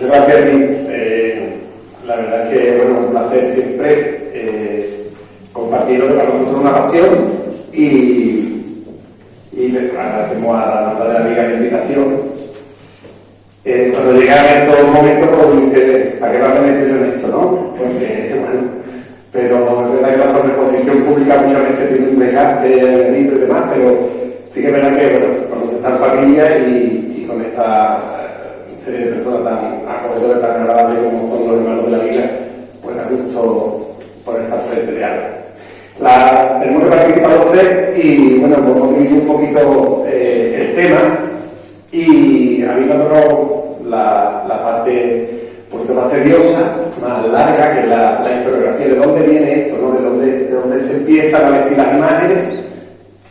Muchas gracias a ti. La verdad es que bueno, un placer siempre compartir lo que para nosotros es una pasión y le agradecemos a la nota de la amiga la invitación. Cuando llegan estos momentos, pues dice, ¿para qué me han metido en esto, no? Porque, bueno, pero es verdad que la sobreexposición pública muchas veces tiene un desgaste añadido y demás, pero sí que es verdad que, bueno, cuando se está en familia y con esta serie de personas tan acogedoras, tan agradables como son los hermanos de la vida, pues da gusto por estar frente de algo. Tenemos que participar los tres y, bueno, podemos dividir un poquito el tema. Y a mí me ha tocado la parte un poquito más tediosa, más larga, que es la historiografía, de dónde viene esto, ¿no? de dónde se empiezan a vestir las imágenes,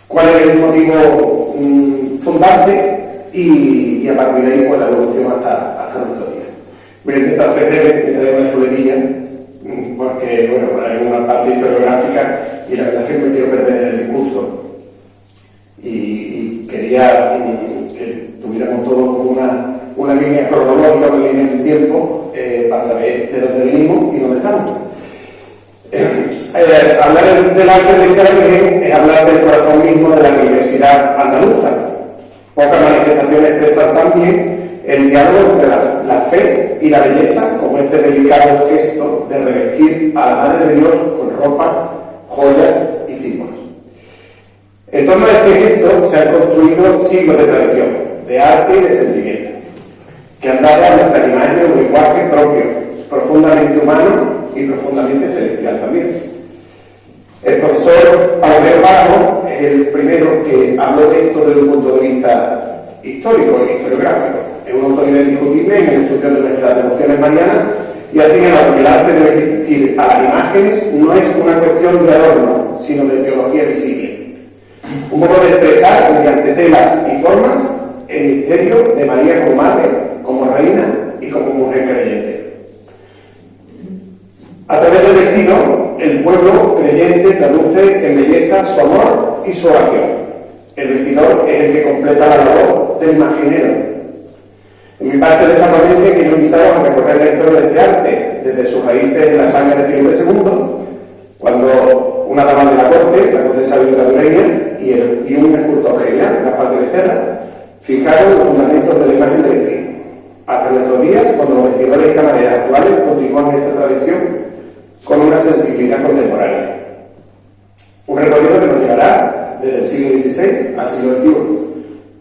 cuál es el motivo fundante y a partir de ahí pues la evolución hasta nuestros días. Voy a intentar ser breve, me traigo una chuletilla, porque bueno, hay una parte historiográfica y la verdad es que me quiero perder en el discurso. Y quería que tuviéramos todos una línea cronológica, una línea de tiempo para saber de dónde venimos y dónde estamos. Hablar del arte de la Virgen es hablar del corazón mismo de la religiosidad andaluza. Pocas manifestaciones expresan también el diálogo entre la fe y la belleza, como este delicado gesto de revestir a la Madre de Dios con ropas, joyas y símbolos. En torno a este gesto se han construido siglos de tradición, de arte y de sentimiento, que han dado a nuestra imagen un lenguaje propio, profundamente humano y profundamente celestial también. El profesor Pablo Barro es el primero que habló de esto desde un punto de vista histórico e historiográfico. Es una autoridad indiscutible en el estudio de nuestras devociones marianas y ha señalado que el arte de vestir a las imágenes no es una cuestión de adorno, sino de teología visible. Un modo de expresar mediante telas y formas el misterio de María como madre, como reina y como mujer creyente. A través del vestido, el pueblo creyente traduce en belleza su amor y su oración. El vestidor es el que completa la labor del imaginero. En mi parte de esta ponencia quiero invitaros a recorrer la historia de este arte, desde sus raíces en la España de Felipe II, cuando una dama de la corte, la condesa de Ureña, y un escultor genial, Gaspar de Becerra, fijaron los fundamentos de la imagen de vestir. Hasta nuestros días, cuando los vestidores y camareras actuales continúan esa tradición con una sensibilidad contemporánea. Un recorrido que nos llevará desde el siglo XVI al siglo XXI,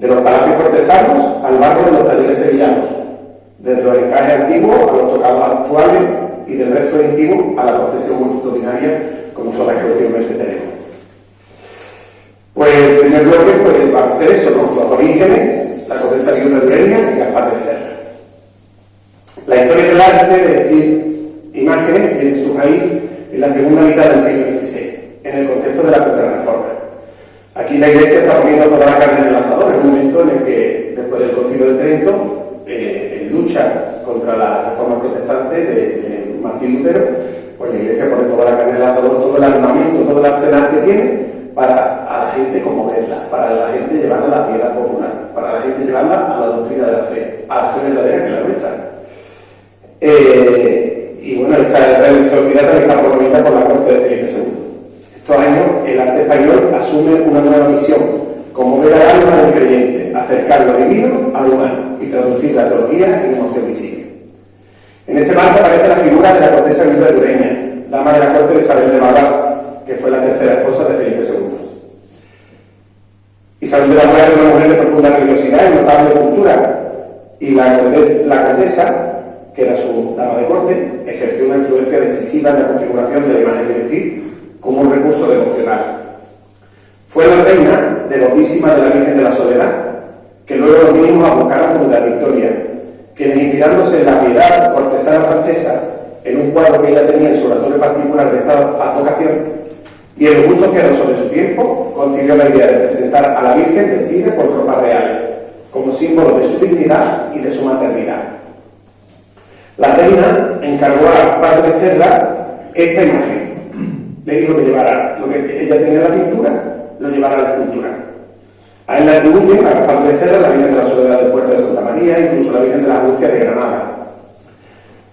de los palacios cortesanos al barrio de los talleres sevillanos, desde los encajes antiguos a los tocados actuales y del resto íntimo a la procesión multitudinaria, como son las que últimamente tenemos. Pues el primer bloque pues, va a ser eso, ¿no? Los orígenes, la condesa viuda de Ureña y Gaspar de Becerra. La historia del arte de vestir imágenes tiene su raíz en la segunda mitad del siglo XVI, en el contexto de la Contrarreforma. Aquí la Iglesia está poniendo toda la carne en el asador, en un momento en el que, después del Concilio de Trento, en lucha contra la reforma protestante de Martín Lutero, pues la Iglesia pone toda la carne en el asador, todo el armamento, todo el arsenal que tiene, para a la gente conmoverla, para la gente llevarla a la piedad popular, para la gente llevarla a la doctrina de la fe, a la fe verdadera que es la nuestra. Y bueno, esa religiosidad también está promovida por la corte de Felipe II. Estos años el arte español asume una nueva misión, conmover al alma del creyente, acercar lo divino al humano y traducir la teología en emoción visible. En ese marco aparece la figura de la condesa viuda de Ureña, dama de la corte de Isabel de Valois, que fue la tercera esposa de Felipe II. Isabel de Valois era una mujer de profunda religiosidad y notable cultura, y la condesa, que era su dama de corte, ejerció una influencia decisiva en la configuración de la imagen de vestir como un recurso devocional. Fue la reina devotísima de la Virgen de la Soledad, que luego los mismos abocaron como de la Victoria, quienes, inspirándose en la piedad cortesana francesa, en un cuadro que ella tenía en su oratorio particular de esta advocación, y el gusto que era sobre su tiempo, concibió la idea de presentar a la Virgen vestida con ropas reales, como símbolo de su dignidad y de su maternidad. La reina encargó a Gaspar de Becerra esta imagen. Le dijo que llevara lo que ella tenía en la pintura, lo llevara a la escultura. A él le atribuyen, a Gaspar de Becerra, la Virgen de la Soledad del Puerto de Santa María, incluso la Virgen de la Angustia de Granada.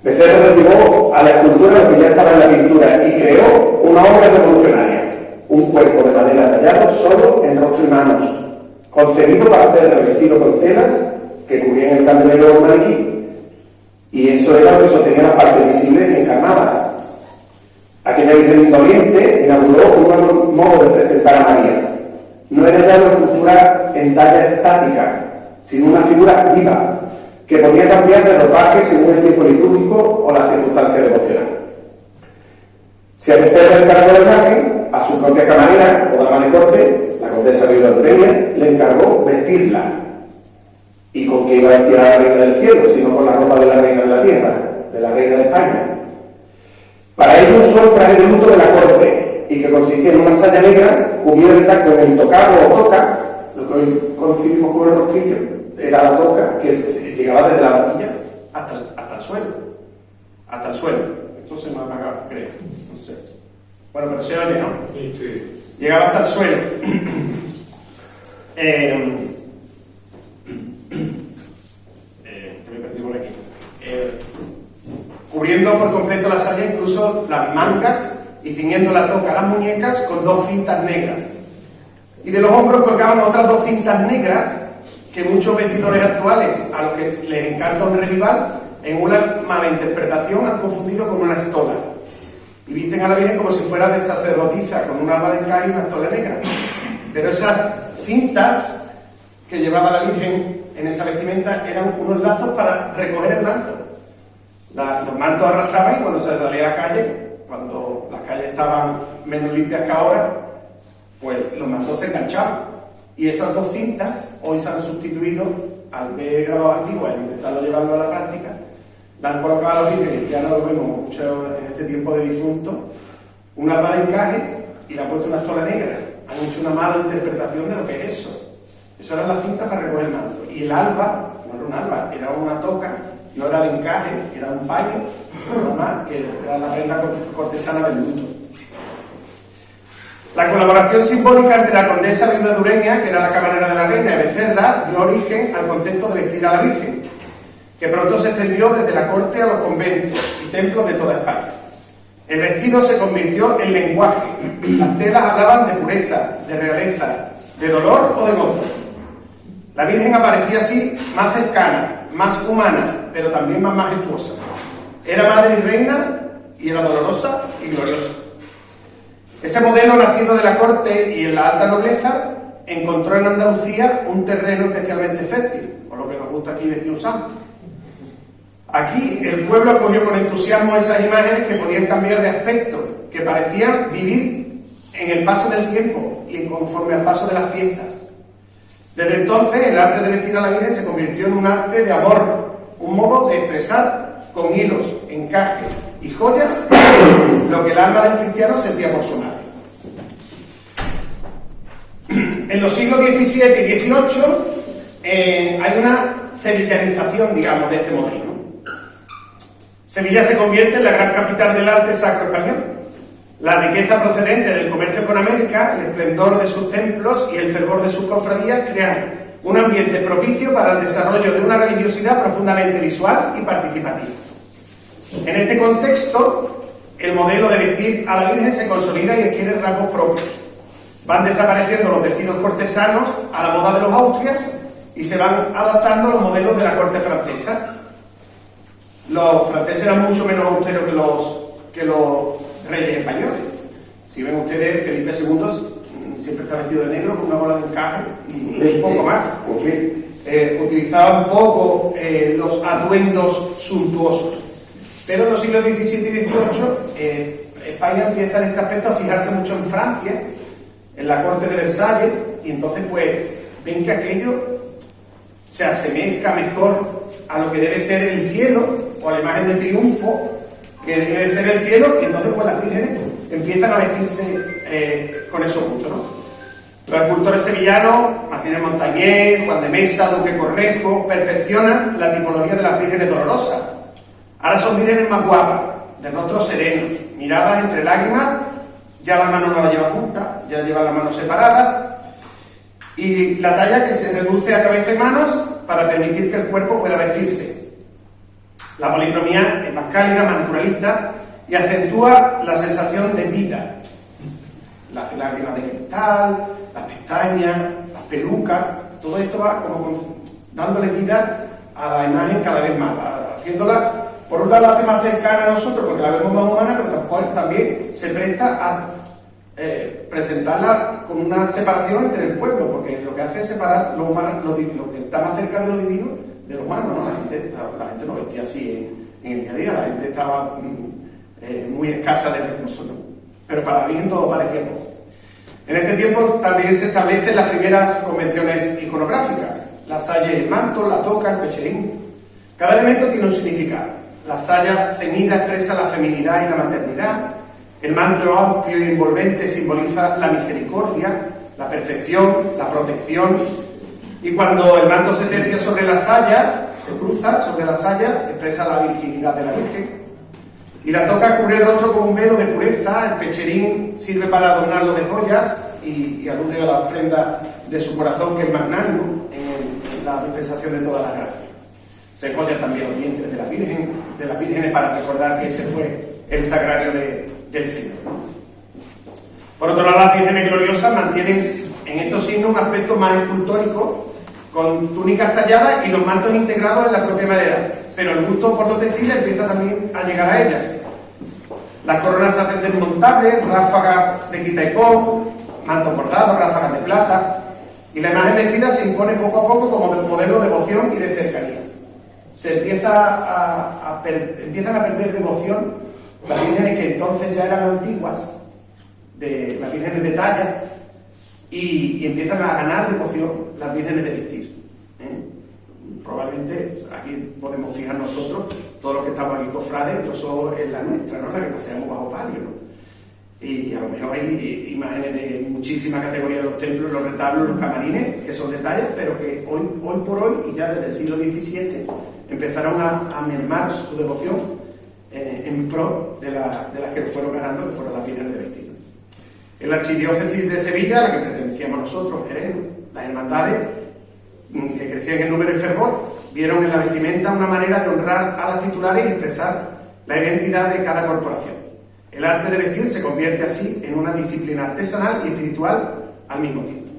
Becerra derribó a la escultura lo que ya estaba en la pintura y creó una obra revolucionaria, un cuerpo de madera tallado solo en rostro y manos, concebido para ser revestido con telas que cubrían el candelero o maniquí, y eso era lo que sostenía las partes visibles y encarnadas. Aquella Virgen Oriente inauguró un nuevo modo de presentar a María. No era ya una escultura en talla estática, sino una figura viva, que podía cambiar de ropaje según el tiempo litúrgico o la circunstancia devocional. Si a Becerra le encargó la imagen, a su propia camarera o dama de corte, la condesa Viuda Dureña, le encargó vestirla. ¿Y con qué iba a vestir a la reina del cielo, sino con la ropa de la reina de la tierra, de la reina de España? Para ello usó el traje de luto de la corte, y que consistía en una saya negra cubierta con el tocado o toca, lo que hoy concibimos como el rostrillo, era la toca que llegaba desde la barbilla hasta el suelo. Hasta el suelo. Esto se me ha apagado, creo. No sé. Bueno, pero se oye, ¿no? Sí, sí. Llegaba hasta el suelo. Que me perdí por aquí. Cubriendo por completo la saya, incluso las mangas, y ciñendo la toca a las muñecas con 2 cintas negras. Y de los hombros colgaban otras 2 cintas negras que muchos vestidores actuales, a los que les encanta un revival, en una mala interpretación han confundido con una estola. Y visten a la Virgen como si fuera de sacerdotisa, con un alba de encaje y una estola negra. Pero esas cintas que llevaba la Virgen en esa vestimenta eran unos lazos para recoger el manto. Los mantos arrastraban y cuando se salía a la calle, cuando las calles estaban menos limpias que ahora, pues los mantos se enganchaban. Y esas 2 cintas hoy se han sustituido, al ver grabados antiguos, al intentarlo llevarlo a la práctica, la han colocado a los vírgenes, ya no lo vemos mucho en este tiempo de difunto, un alba de encaje y le han puesto una estola negra. Han hecho una mala interpretación de lo que es eso. Eso eran las cintas para recoger el manto. Y el alba, no era un alba, era una toca, no era de encaje, era un paño, nada más, que era la prenda cortesana del luto. La colaboración simbólica entre la condesa Viuda Dureña, que era la camarera de la reina, y Becerra, dio origen al concepto de vestir a la Virgen, que pronto se extendió desde la corte a los conventos y templos de toda España. El vestido se convirtió en lenguaje. Las telas hablaban de pureza, de realeza, de dolor o de gozo. La Virgen aparecía así más cercana, más humana, pero también más majestuosa. Era madre y reina, y era dolorosa y gloriosa. Ese modelo, nacido de la corte y en la alta nobleza, encontró en Andalucía un terreno especialmente fértil, por lo que nos gusta aquí vestir un santo. Aquí el pueblo acogió con entusiasmo esas imágenes que podían cambiar de aspecto, que parecían vivir en el paso del tiempo y conforme al paso de las fiestas. Desde entonces, el arte de vestir a la Virgen se convirtió en un arte de amor, un modo de expresar con hilos, encajes y joyas lo que el alma del cristiano sentía por su madre. En los siglos XVII y XVIII hay una sevillanización, digamos, de este modelo. Sevilla se convierte en la gran capital del arte sacro español. La riqueza procedente del comercio con América, el esplendor de sus templos y el fervor de sus cofradías crean un ambiente propicio para el desarrollo de una religiosidad profundamente visual y participativa. En este contexto, el modelo de vestir a la Virgen se consolida y adquiere rasgos propios. Van desapareciendo los vestidos cortesanos a la moda de los Austrias y se van adaptando a los modelos de la corte francesa. Los franceses eran mucho menos austeros que los reyes españoles. Si ven ustedes, Felipe II siempre está vestido de negro con una bola de encaje y un poco más. Utilizaban poco los atuendos suntuosos. Pero en los siglos XVII y XVIII España empieza en este aspecto a fijarse mucho en Francia, en la corte de Versalles, y entonces pues ven que aquello se asemeja mejor a lo que debe ser el cielo, o a la imagen de triunfo que debe ser el cielo, y entonces pues las vírgenes empiezan a vestirse con esos gustos, ¿no? Los escultores sevillanos, Martínez Montañés, Juan de Mesa, Duque Cornejo, perfeccionan la tipología de las vírgenes dolorosas. Ahora son vírgenes más guapas, de rostros serenos, miradas entre lágrimas, ya las manos no las llevan juntas, ya llevan las manos separadas, y la talla que se reduce a cabeza y manos para permitir que el cuerpo pueda vestirse. La policromía es más cálida, más naturalista y acentúa la sensación de vida. Las lágrimas de cristal, las pestañas, las pelucas, todo esto va como dándole vida a la imagen cada vez más, haciéndola, por un lado la hace más cercana a nosotros porque la vemos más humana, pero después también se presta a presentarla con una separación entre el pueblo, porque lo que hace es separar lo humano, lo que está más cerca de lo divino de lo humano, ¿no? La gente no vestía así en el día a día, la gente estaba muy escasa de recursos, ¿no? Pero para la Virgen todo parecía poco. En este tiempo también se establecen las primeras convenciones iconográficas, la saya y el manto, la toca, el pecherín. Cada elemento tiene un significado. La saya ceñida expresa la feminidad y la maternidad. El manto amplio y envolvente simboliza la misericordia, la perfección, la protección. Y cuando el manto se tercia sobre la saya, se cruza sobre la saya, expresa la virginidad de la Virgen. Y la toca cubre el rostro con un velo de pureza, el pecherín sirve para adornarlo de joyas y alude a la ofrenda de su corazón, que es magnánimo en la dispensación de todas las gracias. Se collan también los vientres de las vírgenes para recordar que ese fue el sagrario del Señor, ¿no? Por otro lado, las vírgenes gloriosas mantienen en estos signos un aspecto más escultórico, con túnicas talladas y los mantos integrados en la propia madera, pero el gusto por los textiles empieza también a llegar a ellas. Las coronas se hacen desmontables, ráfagas de quita y pon, mantos bordados, ráfagas de plata, y la imagen vestida se impone poco a poco como modelo de devoción y de cercanía. Se empiezan a perder devoción las vírgenes que entonces ya eran antiguas, las vírgenes de talla, y empiezan a ganar devoción las vírgenes de vestir. Probablemente aquí podemos fijar nosotros, todos los que estamos aquí cofrades, nosotros en la nuestra, ¿no? La que paseamos bajo palio, ¿no? Y a lo mejor hay imágenes de muchísima categoría de los templos, los retablos, los camarines, que son detalles, pero que hoy por hoy, y ya desde el siglo XVII, empezaron a mermar su devoción en pro de las que fueron ganando, que fueron las vírgenes de vestir. En la archidiócesis de Sevilla, a la que pertenecíamos nosotros, Jerez, las hermandades, que crecían en número y fervor, vieron en la vestimenta una manera de honrar a las titulares y expresar la identidad de cada corporación. El arte de vestir se convierte así en una disciplina artesanal y espiritual al mismo tiempo.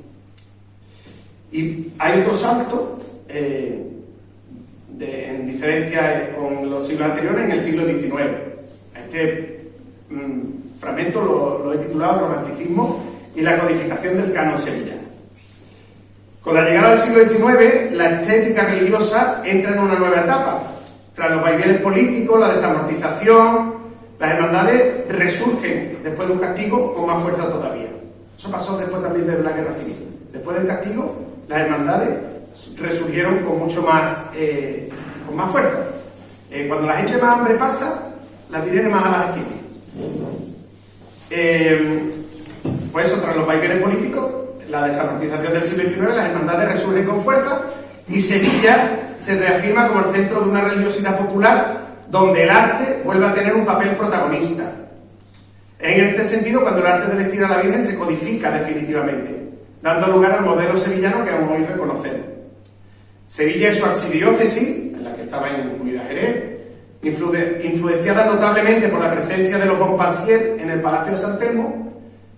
Y hay otro salto, en diferencia con los siglos anteriores, en el siglo XIX. Este fragmento lo he titulado Romanticismo y la codificación del canon sevillano. Con la llegada del siglo XIX, la estética religiosa entra en una nueva etapa. Tras los vaivenes políticos, la desamortización, las hermandades resurgen después de un castigo con más fuerza todavía. Eso pasó después también de la Guerra Civil. Después del castigo, las hermandades resurgieron con mucho más, con más fuerza. Cuando la gente más hambre pasa, las vírgenes más alas tienen. Pues eso, tras los vaivenes políticos, la desamortización del siglo XIX, las hermandades resurgen con fuerza y Sevilla se reafirma como el centro de una religiosidad popular donde el arte vuelve a tener un papel protagonista. En este sentido, cuando el arte de vestir a la Virgen se codifica definitivamente, dando lugar al modelo sevillano que aún hoy reconocemos. Sevilla y su archidiócesis, en la que estaba incluida Jerez, influenciada notablemente por la presencia de los Montpensier en el Palacio de San Telmo,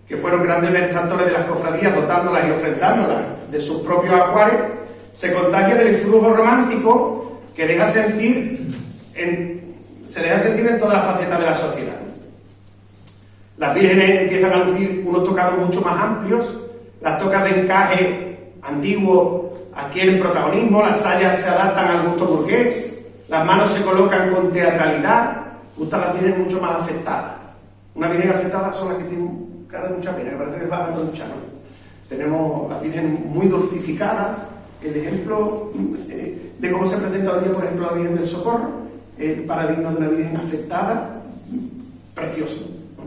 que fueron grandes benefactores de las cofradías, dotándolas y ofrendándolas de sus propios ajuares, se contagia del influjo romántico que se deja sentir en todas las facetas de la sociedad. Las vírgenes empiezan a lucir unos tocados mucho más amplios, las tocas de encaje antiguo adquieren protagonismo, las sayas se adaptan al gusto burgués, las manos se colocan con teatralidad, gustan las vírgenes mucho más afectadas. Una virgen afectada son las que tienen cara de mucha pena, que parece que va a tronchar, ¿no? Tenemos las vírgenes muy dulcificadas. El ejemplo de cómo se presenta hoy día, por ejemplo, la Virgen del Socorro, el paradigma de una virgen afectada, precioso, ¿no?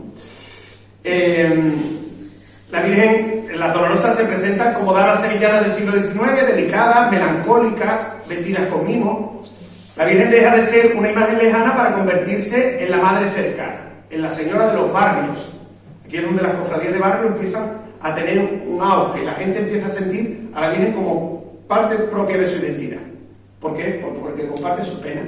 La Virgen, las dolorosas se presentan como damas sevillanas del siglo XIX, delicadas, melancólicas, vestidas con mimo. La Virgen deja de ser una imagen lejana para convertirse en la madre cercana, en la señora de los barrios. Aquí es donde las cofradías de barrio empiezan a tener un auge. La gente empieza a sentir a la Virgen como parte propia de su identidad. ¿Por qué? Porque comparte su pena.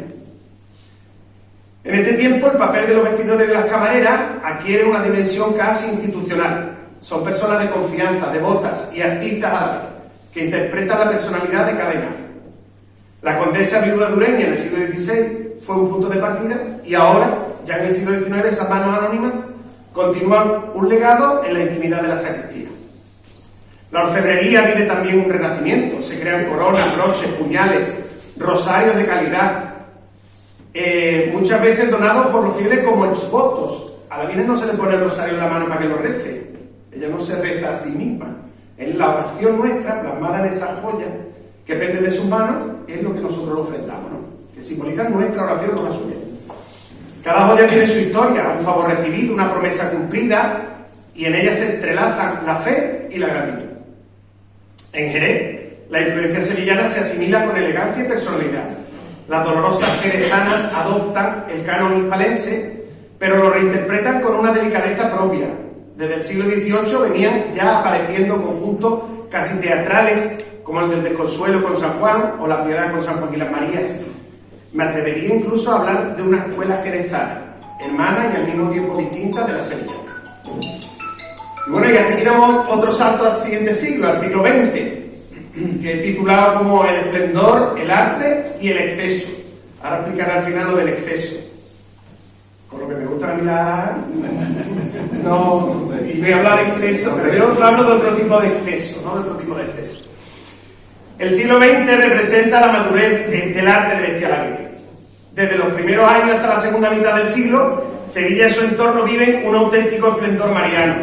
En este tiempo, el papel de los vestidores de las camareras adquiere una dimensión casi institucional. Son personas de confianza, devotas y artistas a la vez, que interpretan la personalidad de cada imagen. La condesa viuda de Ureña en el siglo XVI fue un punto de partida y ahora, ya en el siglo XIX, esas manos anónimas continúan un legado en la intimidad de la sacristía. La orfebrería vive también un renacimiento. Se crean coronas, broches, puñales, rosarios de calidad, muchas veces donados por los fieles como exvotos. A la Virgen no se le pone el rosario en la mano para que lo rece. Ella no se reza a sí misma. Es la oración nuestra, plasmada en esa joya, que pende de sus manos, es lo que nosotros le ofrendamos, ¿no? Que simboliza nuestra oración con la suya. Cada joya tiene su historia, un favor recibido, una promesa cumplida, y en ella se entrelazan la fe y la gratitud. En Jerez, la influencia sevillana se asimila con elegancia y personalidad. Las dolorosas jerezanas adoptan el canon hispalense, pero lo reinterpretan con una delicadeza propia. Desde el siglo XVIII venían ya apareciendo conjuntos casi teatrales, como el del Desconsuelo con San Juan o la Piedad con San Juan y las Marías. Me atrevería incluso a hablar de una escuela jerezana, hermana y al mismo tiempo distinta de la sevillana. Y bueno, ya terminamos otro salto al siguiente siglo, al siglo XX, que he titulado como El esplendor, el arte y el exceso. Ahora explicaré al final lo del exceso. Con lo que me gusta mirar, no, y voy a hablar de exceso, pero yo hablo de otro tipo de exceso, no de otro tipo de exceso. El siglo XX representa la madurez del arte de vestir a la Virgen. Desde los primeros años hasta la segunda mitad del siglo, Sevilla y su entorno viven un auténtico esplendor mariano.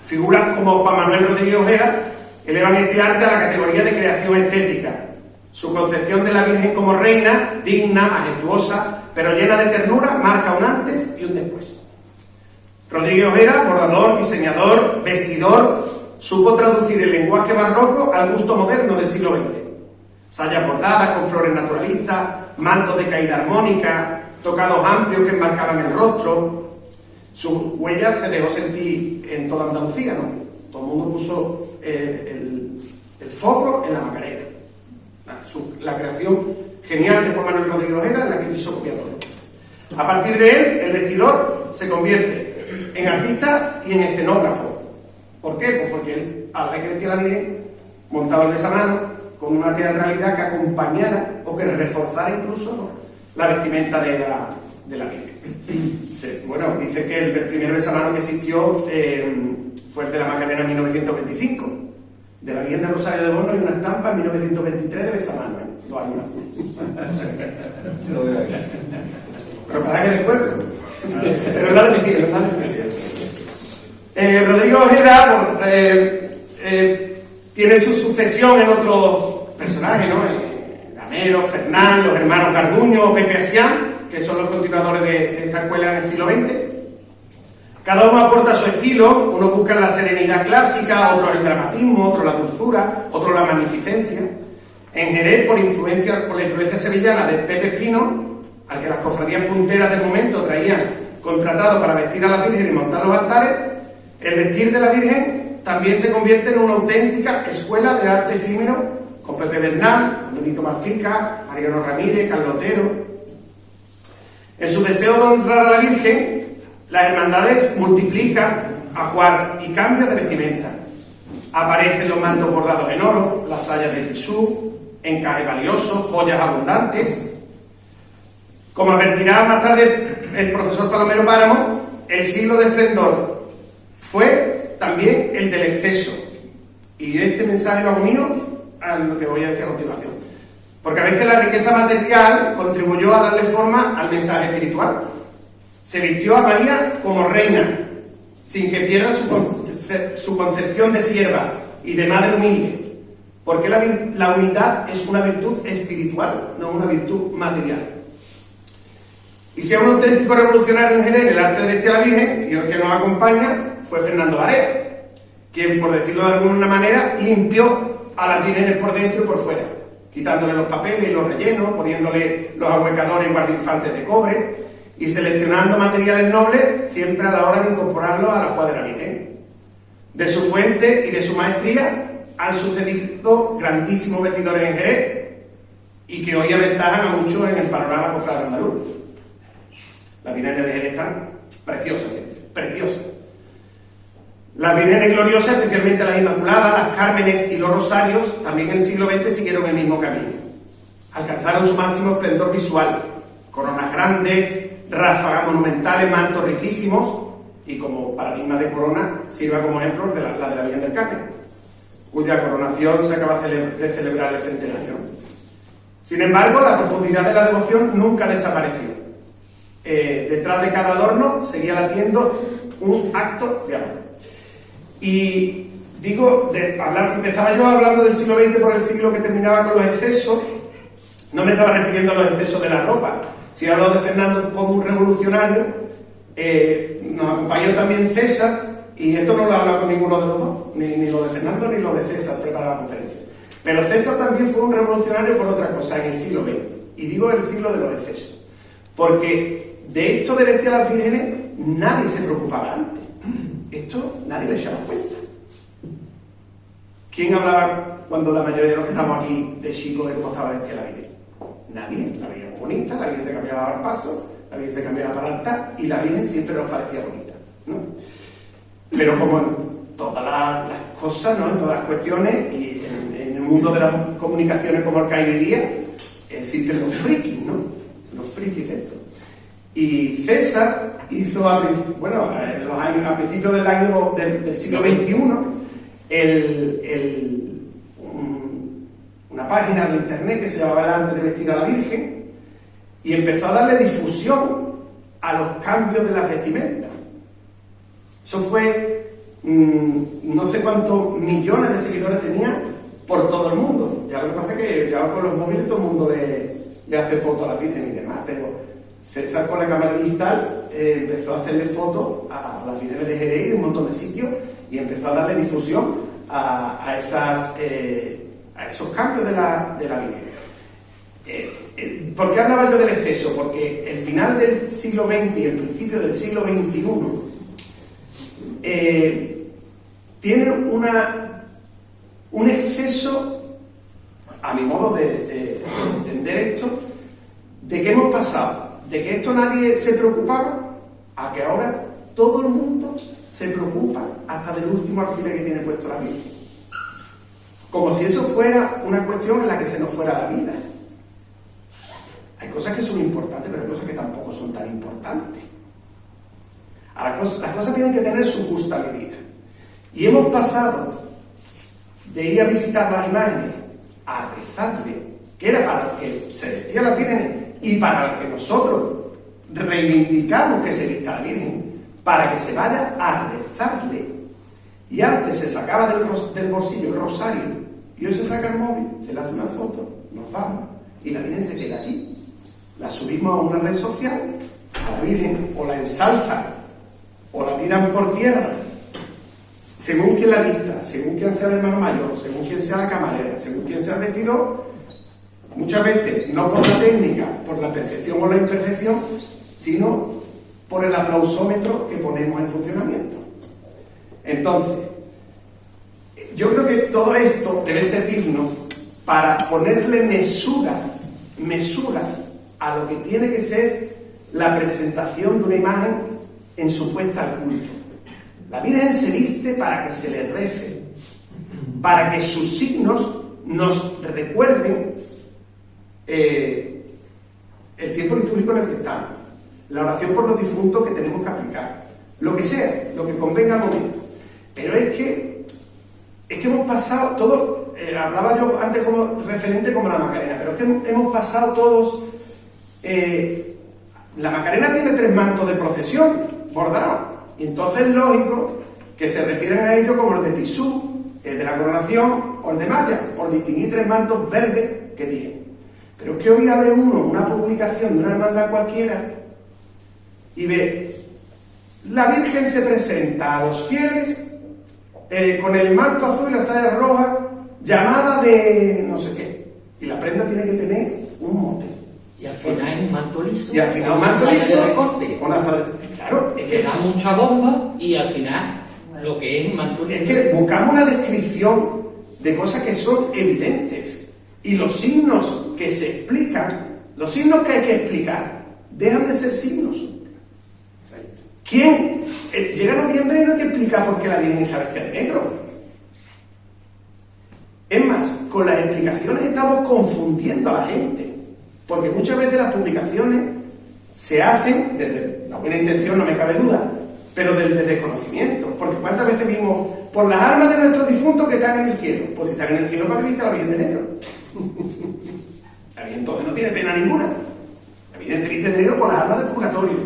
Figuras como Juan Manuel Rodríguez Ojeda elevan este arte a la categoría de creación estética. Su concepción de la Virgen como reina, digna, majestuosa, pero llena de ternura, marca un antes y un después. Rodríguez Ojeda, bordador, diseñador, vestidor, supo traducir el lenguaje barroco al gusto moderno del siglo XX. Sayas bordadas con flores naturalistas, mantos de caída armónica, tocados amplios que enmarcaban el rostro. Su huella se dejó sentir en toda Andalucía, ¿no? Todo el mundo puso el foco en la Macarena. La creación genial de Juan Manuel Rodríguez Ojeda en la que quiso copiar todo. A partir de él, el vestidor se convierte en artista y en escenógrafo. ¿Por qué? Pues porque él, a la vez que vestía a la Virgen, montaba el besamano con una teatralidad que acompañara o que reforzara incluso, ¿no?, la vestimenta de la Virgen. Sí, bueno, dice que el primer besamano que existió fue el de la Macarena en 1925. De la Virgen de Rosario de Borno hay una estampa en 1923 de besamano, ¿eh? 2 años después. Pero para que después. Pero es la de Miguel, es la de Miguel. Rodrigo Ojeda tiene su sucesión en otros personajes, ¿no? Gamero, Fernán, los hermanos Garduño, Pepe Asián, que son los continuadores de esta escuela en el siglo XX. Cada uno aporta su estilo, uno busca la serenidad clásica, otro el dramatismo, otro la dulzura, otro la magnificencia. En Jerez, por la influencia sevillana de Pepe Espino, al que las cofradías punteras del momento traían contratado para vestir a la Virgen y montar los altares, el vestir de la Virgen también se convierte en una auténtica escuela de arte efímero, con Pepe Bernal, con Benito Malpica, Mariano Ramírez, Carlos Otero. En su deseo de honrar a la Virgen, las hermandades multiplican ajuar y cambios de vestimenta. Aparecen los mantos bordados en oro, las sayas de tisú, encajes valiosos, joyas abundantes. Como advertirá más tarde el profesor Palomero Páramo, el siglo de esplendor fue también el del exceso. Y este mensaje lo hago mío a lo que voy a decir a continuación. Porque a veces la riqueza material contribuyó a darle forma al mensaje espiritual. Se vistió a María como reina, sin que pierda su concepción de sierva y de madre humilde. Porque la humildad es una virtud espiritual, no una virtud material. Y si a un auténtico revolucionario en Jerez en el arte de vestir a la Virgen, y el que nos acompaña fue Fernando Barea, quien, por decirlo de alguna manera, limpió a las vírgenes por dentro y por fuera, quitándole los papeles y los rellenos, poniéndole los ahuecadores y guardainfantes de cobre, y seleccionando materiales nobles siempre a la hora de incorporarlos a la ajuar de la Virgen. De su fuente y de su maestría han sucedido grandísimos vestidores en Jerez, y que hoy aventajan a muchos en el panorama cofrade andaluz. vírgenes de Jerez están preciosas, preciosas. Las vírgenes gloriosas, especialmente las Inmaculadas, las Cármenes y los Rosarios, también en el siglo XX siguieron el mismo camino. Alcanzaron su máximo esplendor visual, coronas grandes, ráfagas monumentales, mantos riquísimos, y como paradigma de corona sirva como ejemplo de la de la Virgen del Carmen, cuya coronación se acaba de celebrar el centenario. Sin embargo, la profundidad de la devoción nunca desapareció. Detrás de cada adorno seguía latiendo un acto de amor. Y digo, empezaba yo hablando del siglo XX por el siglo que terminaba con los excesos. No me estaba refiriendo a los excesos de la ropa. Si he hablado de Fernando como un revolucionario, nos acompañó también César, y esto no lo ha hablado con ninguno de los dos, ni lo de Fernando ni lo de César preparar la conferencia. Pero César también fue un revolucionario por otra cosa en el siglo XX, y digo el siglo de los excesos, porque de esto de vestir a las vírgenes nadie se preocupaba antes. Esto nadie le echaba cuenta. ¿Quién hablaba cuando la mayoría de los que estamos aquí de chicos de cómo estaba vestida la Virgen? Nadie. La Virgen muy bonita, la Virgen se cambiaba al paso, la Virgen se cambiaba para el altar, y la Virgen siempre nos parecía bonita, ¿no? Pero como en todas las cosas, ¿no? En todas las cuestiones, y en el mundo de las comunicaciones como el que hay hoy día, existen los frikis, ¿no? Los frikis de esto. Y César hizo, a principios del año del siglo XXI, una página de internet que se llamaba El arte de vestir a la Virgen, y empezó a darle difusión a los cambios de la vestimenta. Eso fue, no sé cuántos millones de seguidores tenía por todo el mundo. Ya lo que pasa es que ya con los móviles todo el mundo le hace fotos a la Virgen y demás, pero César con la cámara digital empezó a hacerle fotos a las vírgenes de Jerez y de un montón de sitios, y empezó a darle difusión a esos cambios de la Virgen. ¿Por qué hablaba yo del exceso? Porque el final del siglo XX y el principio del siglo XXI tienen un exceso, a mi modo de entender esto, de que hemos pasado de que esto nadie se preocupaba a que ahora todo el mundo se preocupa hasta del último alfiler que tiene puesto la Virgen. Como si eso fuera una cuestión en la que se nos fuera la vida. Hay cosas que son importantes, pero hay cosas que tampoco son tan importantes. Las cosas tienen que tener su justa medida. Y hemos pasado de ir a visitar las imágenes a rezarle, que era para lo que se vestían las vírgenes y para lo que nosotros reivindicamos que se vista la Virgen, para que se vaya a rezarle. Y antes se sacaba del bolsillo el rosario, y hoy se saca el móvil, se le hace una foto, nos vamos, y la Virgen se queda allí. La subimos a una red social, a la Virgen o la ensalzan o la tiran por tierra, según quien la vista, según quien sea el hermano mayor, según quien sea la camarera, según quien sea el vestido, muchas veces no por la técnica, por la perfección o la imperfección, sino por el aplausómetro que ponemos en funcionamiento. Entonces, yo creo que todo esto debe servirnos para ponerle mesura a lo que tiene que ser la presentación de una imagen en su puesta al culto. La Virgen se viste para que se le rece, para que sus signos nos recuerden el tiempo litúrgico en el que estamos, la oración por los difuntos que tenemos que aplicar, lo que sea, lo que convenga al momento. Pero es que hemos pasado todos, hablaba yo antes como referente como la Macarena, pero es que hemos pasado todos, la Macarena tiene 3 mantos de procesión bordados, y entonces es lógico que se refieren a ello como el de tisú, el de la coronación o el de malla, por distinguir 3 mantos verdes que tiene. Pero es que hoy abre uno una publicación de una hermandad cualquiera y ve, la Virgen se presenta a los fieles con el manto azul y la saya roja, llamada de no sé qué, y la prenda tiene que tener un mote. Y al final es un manto liso. Y al final un manto liso. Claro, es que da mucha bomba y al final lo que es un manto liso. Es que buscamos una descripción de cosas que son evidentes. Y los signos que se explican, los signos que hay que explicar, dejan de ser signos. ¿Quién? Llega noviembre y no hay que explicar por qué la Virgen está vestida de negro. Es más, con las explicaciones estamos confundiendo a la gente, porque muchas veces las publicaciones se hacen desde la buena intención, no me cabe duda, pero desde desconocimiento. Porque ¿cuántas veces vimos por las armas de nuestros difuntos que están en el cielo? Pues si están en el cielo, ¿para qué viste a la Virgen de negro? La Virgen entonces no tiene pena ninguna. La Virgen se viste de negro por las armas del purgatorio,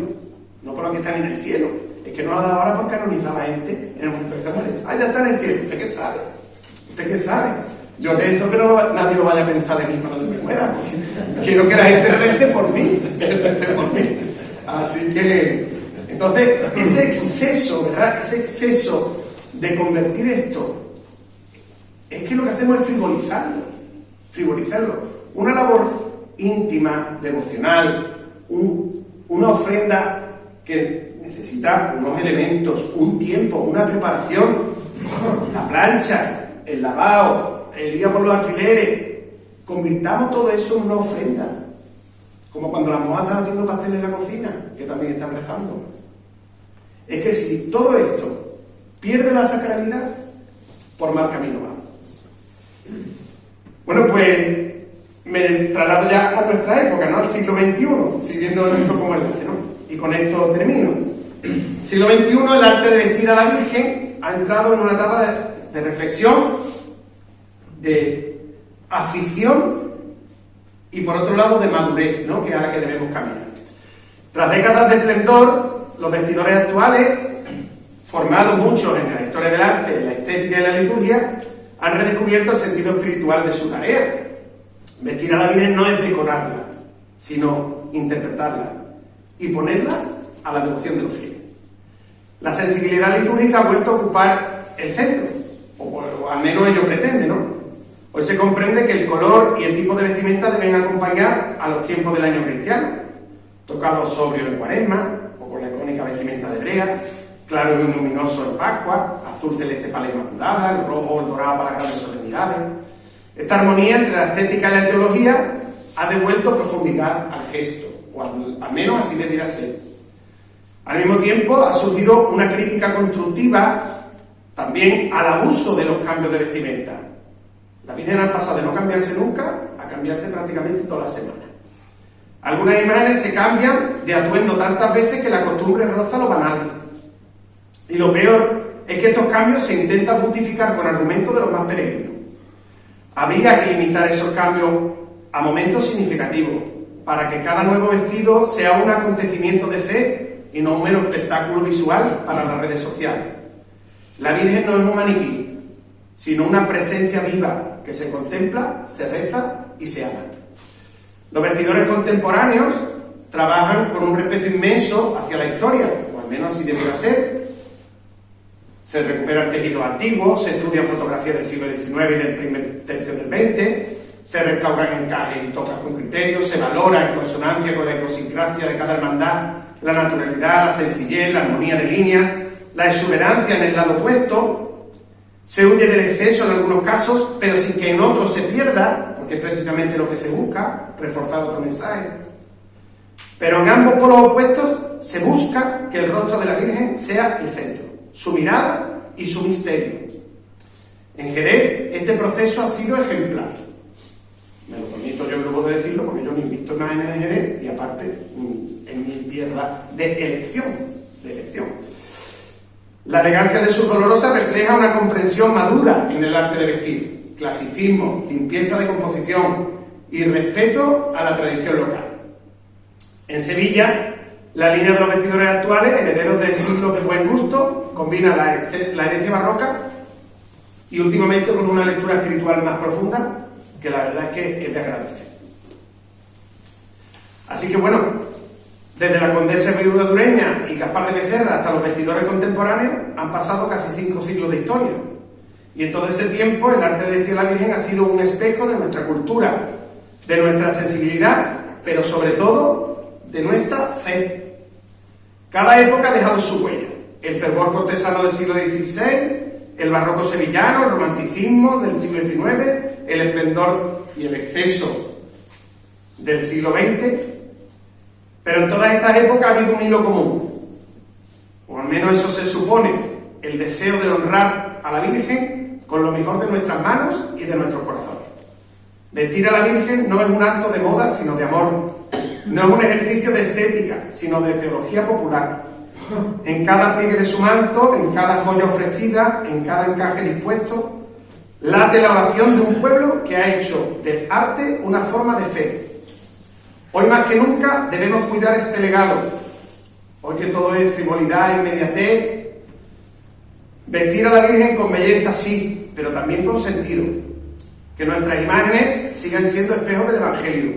no por las que están en el cielo. Es que no ha dado ahora por canonizar a la gente en el momento que se muere. Ah, ya está en el cielo. ¿Usted qué sabe? ¿Usted qué sabe? Yo te digo que nadie lo vaya a pensar de mí cuando me muera, porque quiero que la gente rece por mí. Así que, entonces, ese exceso, ¿verdad? Ese exceso de convertir esto, es que lo que hacemos es frivolizarlo. Una labor íntima, devocional, una ofrenda que necesita unos elementos, un tiempo, una preparación, la plancha, el lavado, el día por los alfileres. Convirtamos todo eso en una ofrenda, como cuando las monjas están haciendo pasteles en la cocina, que también están rezando. Es que si todo esto pierde la sacralidad, por mal camino va. Bueno, pues me traslado ya a nuestra época, ¿no? Al siglo XXI, siguiendo esto como enlace, ¿no? Y con esto termino. Siglo XXI, el arte de vestir a la Virgen ha entrado en una etapa de reflexión, de afición y por otro lado de madurez, ¿no? Que es a la que debemos caminar. Tras décadas de esplendor, los vestidores actuales, formados mucho en la historia del arte, en la estética y la liturgia, han redescubierto el sentido espiritual de su tarea. Vestir a la Virgen no es decorarla, sino interpretarla y ponerla a la devoción de los fieles. La sensibilidad litúrgica ha vuelto a ocupar el centro, o al menos ello pretende, ¿no? Hoy se comprende que el color y el tipo de vestimenta deben acompañar a los tiempos del año cristiano, tocado sobrio en Cuaresma, o con la icónica vestimenta de brea, claro y luminoso en Pascua, azul celeste para la Inmaculada, el rojo o el dorado para las grandes solemnidades. Esta armonía entre la estética y la teología ha devuelto profundidad al gesto, o al menos así debiera ser. Al mismo tiempo ha surgido una crítica constructiva también al abuso de los cambios de vestimenta. La Virgen ha pasado de no cambiarse nunca a cambiarse prácticamente todas las semanas. Algunas imágenes se cambian de atuendo tantas veces que la costumbre roza lo banal. Y lo peor es que estos cambios se intentan justificar con argumentos de los más peregrinos. Habría que limitar esos cambios a momentos significativos, para que cada nuevo vestido sea un acontecimiento de fe y no un mero espectáculo visual para las redes sociales. La Virgen no es un maniquí, sino una presencia viva que se contempla, se reza y se ama. Los vestidores contemporáneos trabajan con un respeto inmenso hacia la historia, o al menos así debiera ser. Se recuperan tejidos antiguos, se estudian fotografías del siglo XIX y del primer tercio del XX, se restauran encajes y tocas con criterio, se valora en consonancia con la idiosincrasia de cada hermandad la naturalidad, la sencillez, la armonía de líneas, la exuberancia en el lado opuesto. Se huye del exceso en algunos casos, pero sin que en otros se pierda, porque es precisamente lo que se busca, reforzar otro mensaje. Pero en ambos polos opuestos se busca que el rostro de la Virgen sea el centro, su mirada y su misterio. En Jerez este proceso ha sido ejemplar. Me lo permito yo luego de decirlo, porque yo ni he visto imágenes de Jerez y aparte en mi tierra de elección. La elegancia de su dolorosa refleja una comprensión madura en el arte de vestir, clasicismo, limpieza de composición y respeto a la tradición local. En Sevilla, la línea de los vestidores actuales, herederos de siglos de buen gusto, combina la herencia barroca y últimamente con una lectura espiritual más profunda, que la verdad es que es de agradecer. Así que bueno, desde la condesa viuda dureña y Gaspar de Becerra hasta los vestidores contemporáneos han pasado casi 5 siglos de historia. Y en todo ese tiempo el arte de vestir a la Virgen ha sido un espejo de nuestra cultura, de nuestra sensibilidad, pero sobre todo de nuestra fe. Cada época ha dejado su huella. El fervor cortesano del siglo XVI, el barroco sevillano, el romanticismo del siglo XIX, el esplendor y el exceso del siglo XX. Pero en todas estas épocas ha habido un hilo común. al menos eso se supone, el deseo de honrar a la Virgen con lo mejor de nuestras manos y de nuestro corazón. Vestir a la Virgen no es un acto de moda, sino de amor. No es un ejercicio de estética, sino de teología popular. En cada pliegue de su manto, en cada joya ofrecida, en cada encaje dispuesto, late la oración de un pueblo que ha hecho del arte una forma de fe. Hoy más que nunca debemos cuidar este legado. Hoy que todo es frivolidad, inmediatez, vestir a la Virgen con belleza sí, pero también con sentido. Que nuestras imágenes sigan siendo espejos del Evangelio,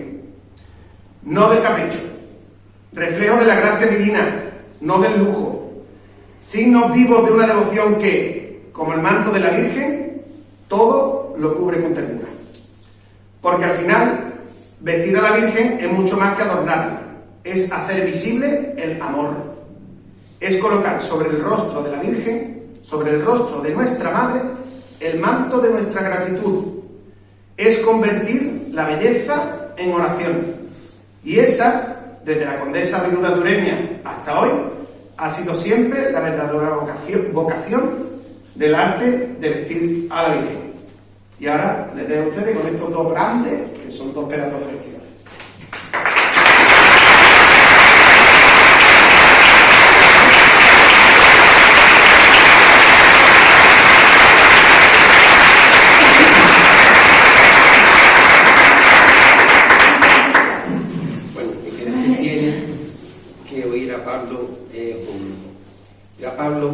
no del capricho, reflejo de la gracia divina, no del lujo, signos vivos de una devoción que, como el manto de la Virgen, todo lo cubre con ternura. Porque al final, vestir a la Virgen es mucho más que adornarla, es hacer visible el amor, es colocar sobre el rostro de la Virgen, sobre el rostro de nuestra Madre, el manto de nuestra gratitud, es convertir la belleza en oración. Y esa, desde la condesa viuda de Ureña hasta hoy, ha sido siempre la verdadera vocación del arte de vestir a la Virgen. Y ahora les dejo a ustedes con estos dos grandes, que son dos pedazos de vestidos. Yo a Pablo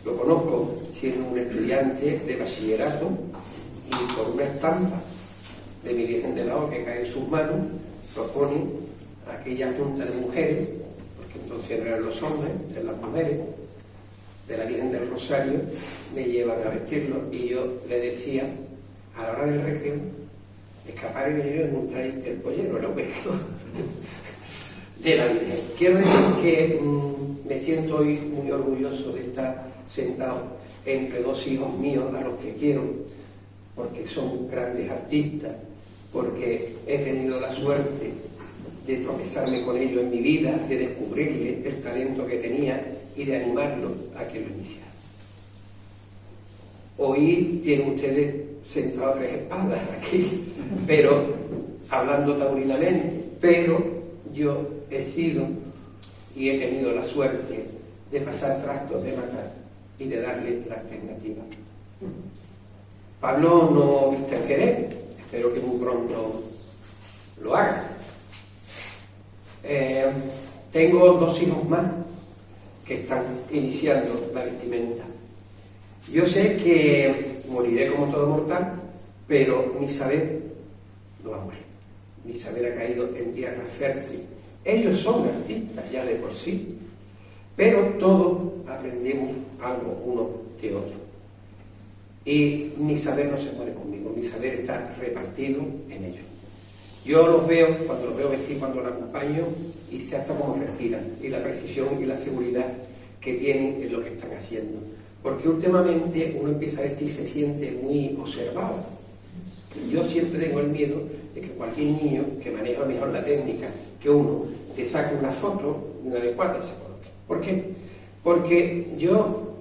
lo conozco siendo un estudiante de bachillerato y por una estampa de mi Virgen de la O que cae en sus manos propone a aquella junta de mujeres, porque entonces no eran los hombres, eran las mujeres, de la Virgen del Rosario, me llevan a vestirlo y yo le decía a la hora del recreo escapar y venir y montar el pollero, el hueco de la Virgen. Quiero decir que me siento hoy muy orgulloso de estar sentado entre dos hijos míos a los que quiero, porque son grandes artistas, porque he tenido la suerte de tropezarme con ellos en mi vida, de descubrirles el talento que tenía y de animarlos a que lo iniciaran. Hoy tienen ustedes sentados tres espadas aquí, pero hablando taurinamente, pero yo he sido y he tenido la suerte de pasar trastos de matar y de darle la alternativa. Pablo no viste en Jerez, espero que muy pronto lo haga. Tengo dos hijos más que están iniciando la vestimenta. Yo sé que moriré como todo mortal, pero mi saber no va a morir. Mi saber ha caído en tierra fértil. Ellos son artistas ya de por sí, pero todos aprendemos algo uno de otro. Y mi saber no se muere conmigo, mi saber está repartido en ellos. Yo los veo, cuando los veo vestir, cuando los acompaño, y sé hasta cómo respiran, y la precisión y la seguridad que tienen en lo que están haciendo. Porque últimamente uno empieza a vestir y se siente muy observado. Yo siempre tengo el miedo de que cualquier niño que maneja mejor la técnica que uno te saque una foto inadecuada y se coloque. ¿Por qué? Porque yo,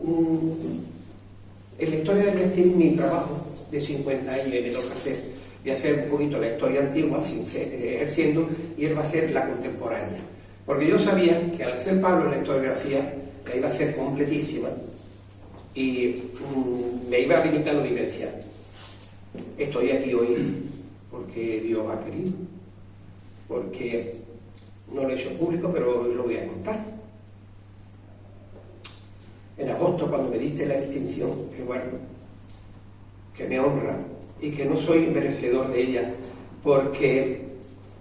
en la historia del vestir, mi trabajo de 50 años y me toca hacer un poquito la historia antigua, ejerciendo, y él va a ser la contemporánea. Porque yo sabía que al hacer Pablo la historiografía, la iba a ser completísima y me iba a limitar lo vivencial. Estoy aquí hoy porque Dios ha querido, porque no lo he hecho público, pero hoy lo voy a contar. En agosto, cuando me diste la distinción, Eduardo, que me honra y que no soy merecedor de ella, porque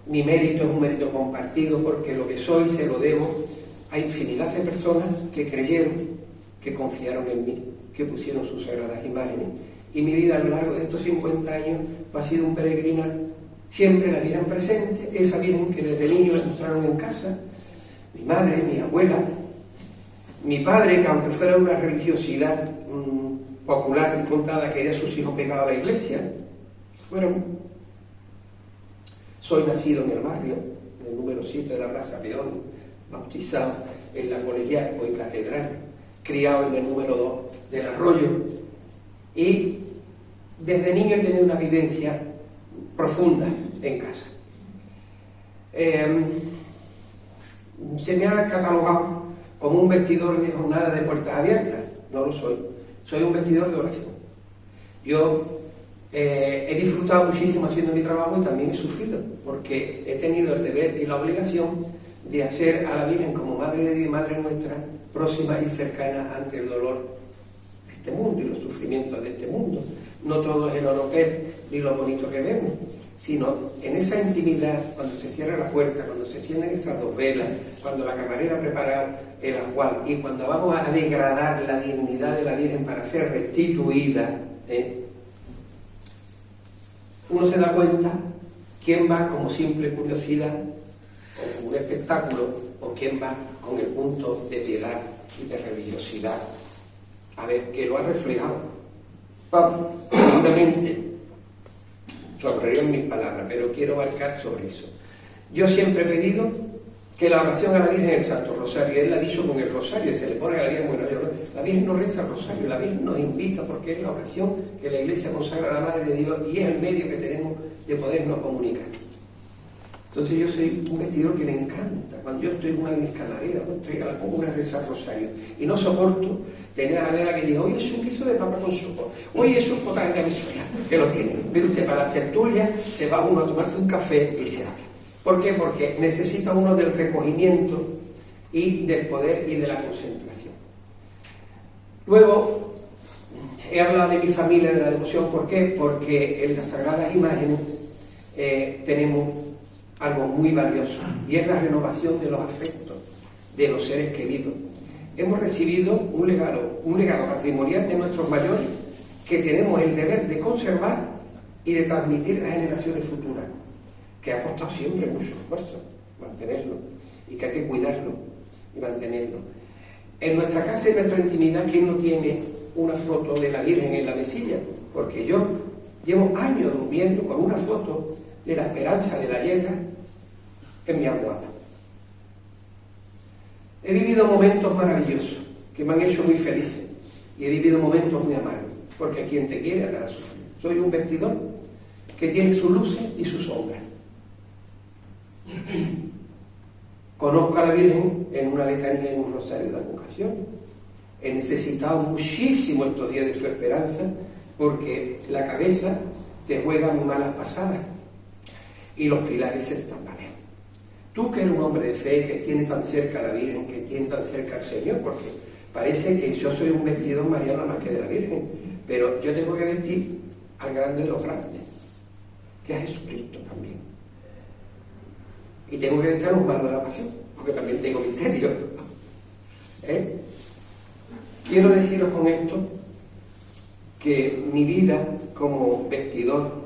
mi mérito es un mérito compartido, porque lo que soy se lo debo a infinidad de personas que creyeron, que confiaron en mí, que pusieron sus sagradas imágenes. Y mi vida a lo largo de estos 50 años ha sido un peregrinar. Siempre la Virgen presente, esa Virgen que desde niño entraron en casa, mi madre, mi abuela, mi padre, que aunque fuera una religiosidad popular y contada, quería a sus hijos pegados a la iglesia, fueron. Soy nacido en el barrio, en el número 7 de la Plaza León, bautizado en la colegial, hoy catedral, criado en el número 2 del Arroyo, y desde niño he tenido una vivencia profunda en casa. Se me ha catalogado como un vestidor de jornada de puertas abiertas. No lo soy. Soy un vestidor de oración. Yo he disfrutado muchísimo haciendo mi trabajo y también he sufrido, porque he tenido el deber y la obligación de hacer a la Virgen como Madre de Dios y Madre nuestra, próxima y cercana ante el dolor de este mundo y los sufrimientos de este mundo. No todo es el oropel ni lo bonito que vemos, sino en esa intimidad, cuando se cierra la puerta, cuando se encienden esas 2 velas, cuando la camarera prepara el ajuar y cuando vamos a degradar la dignidad de la Virgen para ser restituida, uno se da cuenta quién va como simple curiosidad o como un espectáculo o quién va con el punto de piedad y de religiosidad. A ver, que lo ha reflejado. Vamos, seguramente sobrarían mis palabras, pero quiero abarcar sobre eso. Yo siempre he pedido que la oración a la Virgen es el Santo Rosario. Él la ha dicho con el rosario, y se le pone a la Virgen, bueno, la Virgen no reza el rosario, la Virgen nos invita porque es la oración que la Iglesia consagra a la Madre de Dios y es el medio que tenemos de podernos comunicar. Entonces yo soy un vestidor que le encanta. Cuando yo estoy en una de mis canareras, la pongo una reza al rosario y no soporto tener a la vela que diga, hoy es un guiso de papa con sopa, hoy es un potaje de habichuela, que lo tiene. Pero usted para las tertulias se va uno a tomarse un café y se habla. ¿Por qué? Porque necesita uno del recogimiento y del poder y de la concentración. Luego, he hablado de mi familia, de la devoción. ¿Por qué? Porque en las sagradas imágenes tenemos algo muy valioso, y es la renovación de los afectos de los seres queridos. Hemos recibido un legado patrimonial de nuestros mayores que tenemos el deber de conservar y de transmitir a generaciones futuras, que ha costado siempre mucho esfuerzo mantenerlo y que hay que cuidarlo y mantenerlo. En nuestra casa y en nuestra intimidad, ¿quién no tiene una foto de la Virgen en la mesilla? Porque yo llevo años durmiendo con una foto de la Esperanza de la Hiedra en mi almohada. He vivido momentos maravillosos que me han hecho muy felices y he vivido momentos muy amargos, porque a quien te quiere te hará sufrir. Soy un vestidor que tiene sus luces y sus sombras. Conozco a la Virgen en una letanía y en un rosario de advocación. He necesitado muchísimo estos días de su esperanza, porque la cabeza te juega muy malas pasadas y los pilares se tambalean. Tú, que eres un hombre de fe, que tiene tan cerca a la Virgen, que tiene tan cerca al Señor, porque parece que yo soy un vestidor mariano más que de la Virgen, pero yo tengo que vestir al grande de los grandes, que es Jesucristo también. Y tengo que vestir a los malos de la pasión, porque también tengo misterio. Quiero deciros con esto que mi vida como vestidor,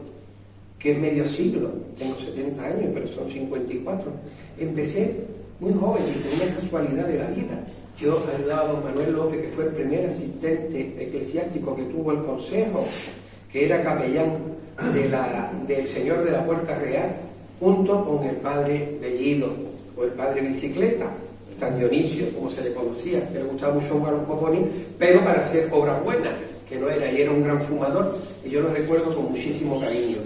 que es medio siglo, tengo 70 años, pero son 54, empecé muy joven y con una casualidad de la vida. Yo ayudaba a don Manuel López, que fue el primer asistente eclesiástico que tuvo el Consejo, que era capellán del Señor de la Puerta Real, junto con el padre Bellido, o el padre Bicicleta, San Dionisio, como se le conocía, que le gustaba mucho jugar los copones, pero para hacer obras buenas, que no era, y era un gran fumador, y yo lo recuerdo con muchísimo cariño.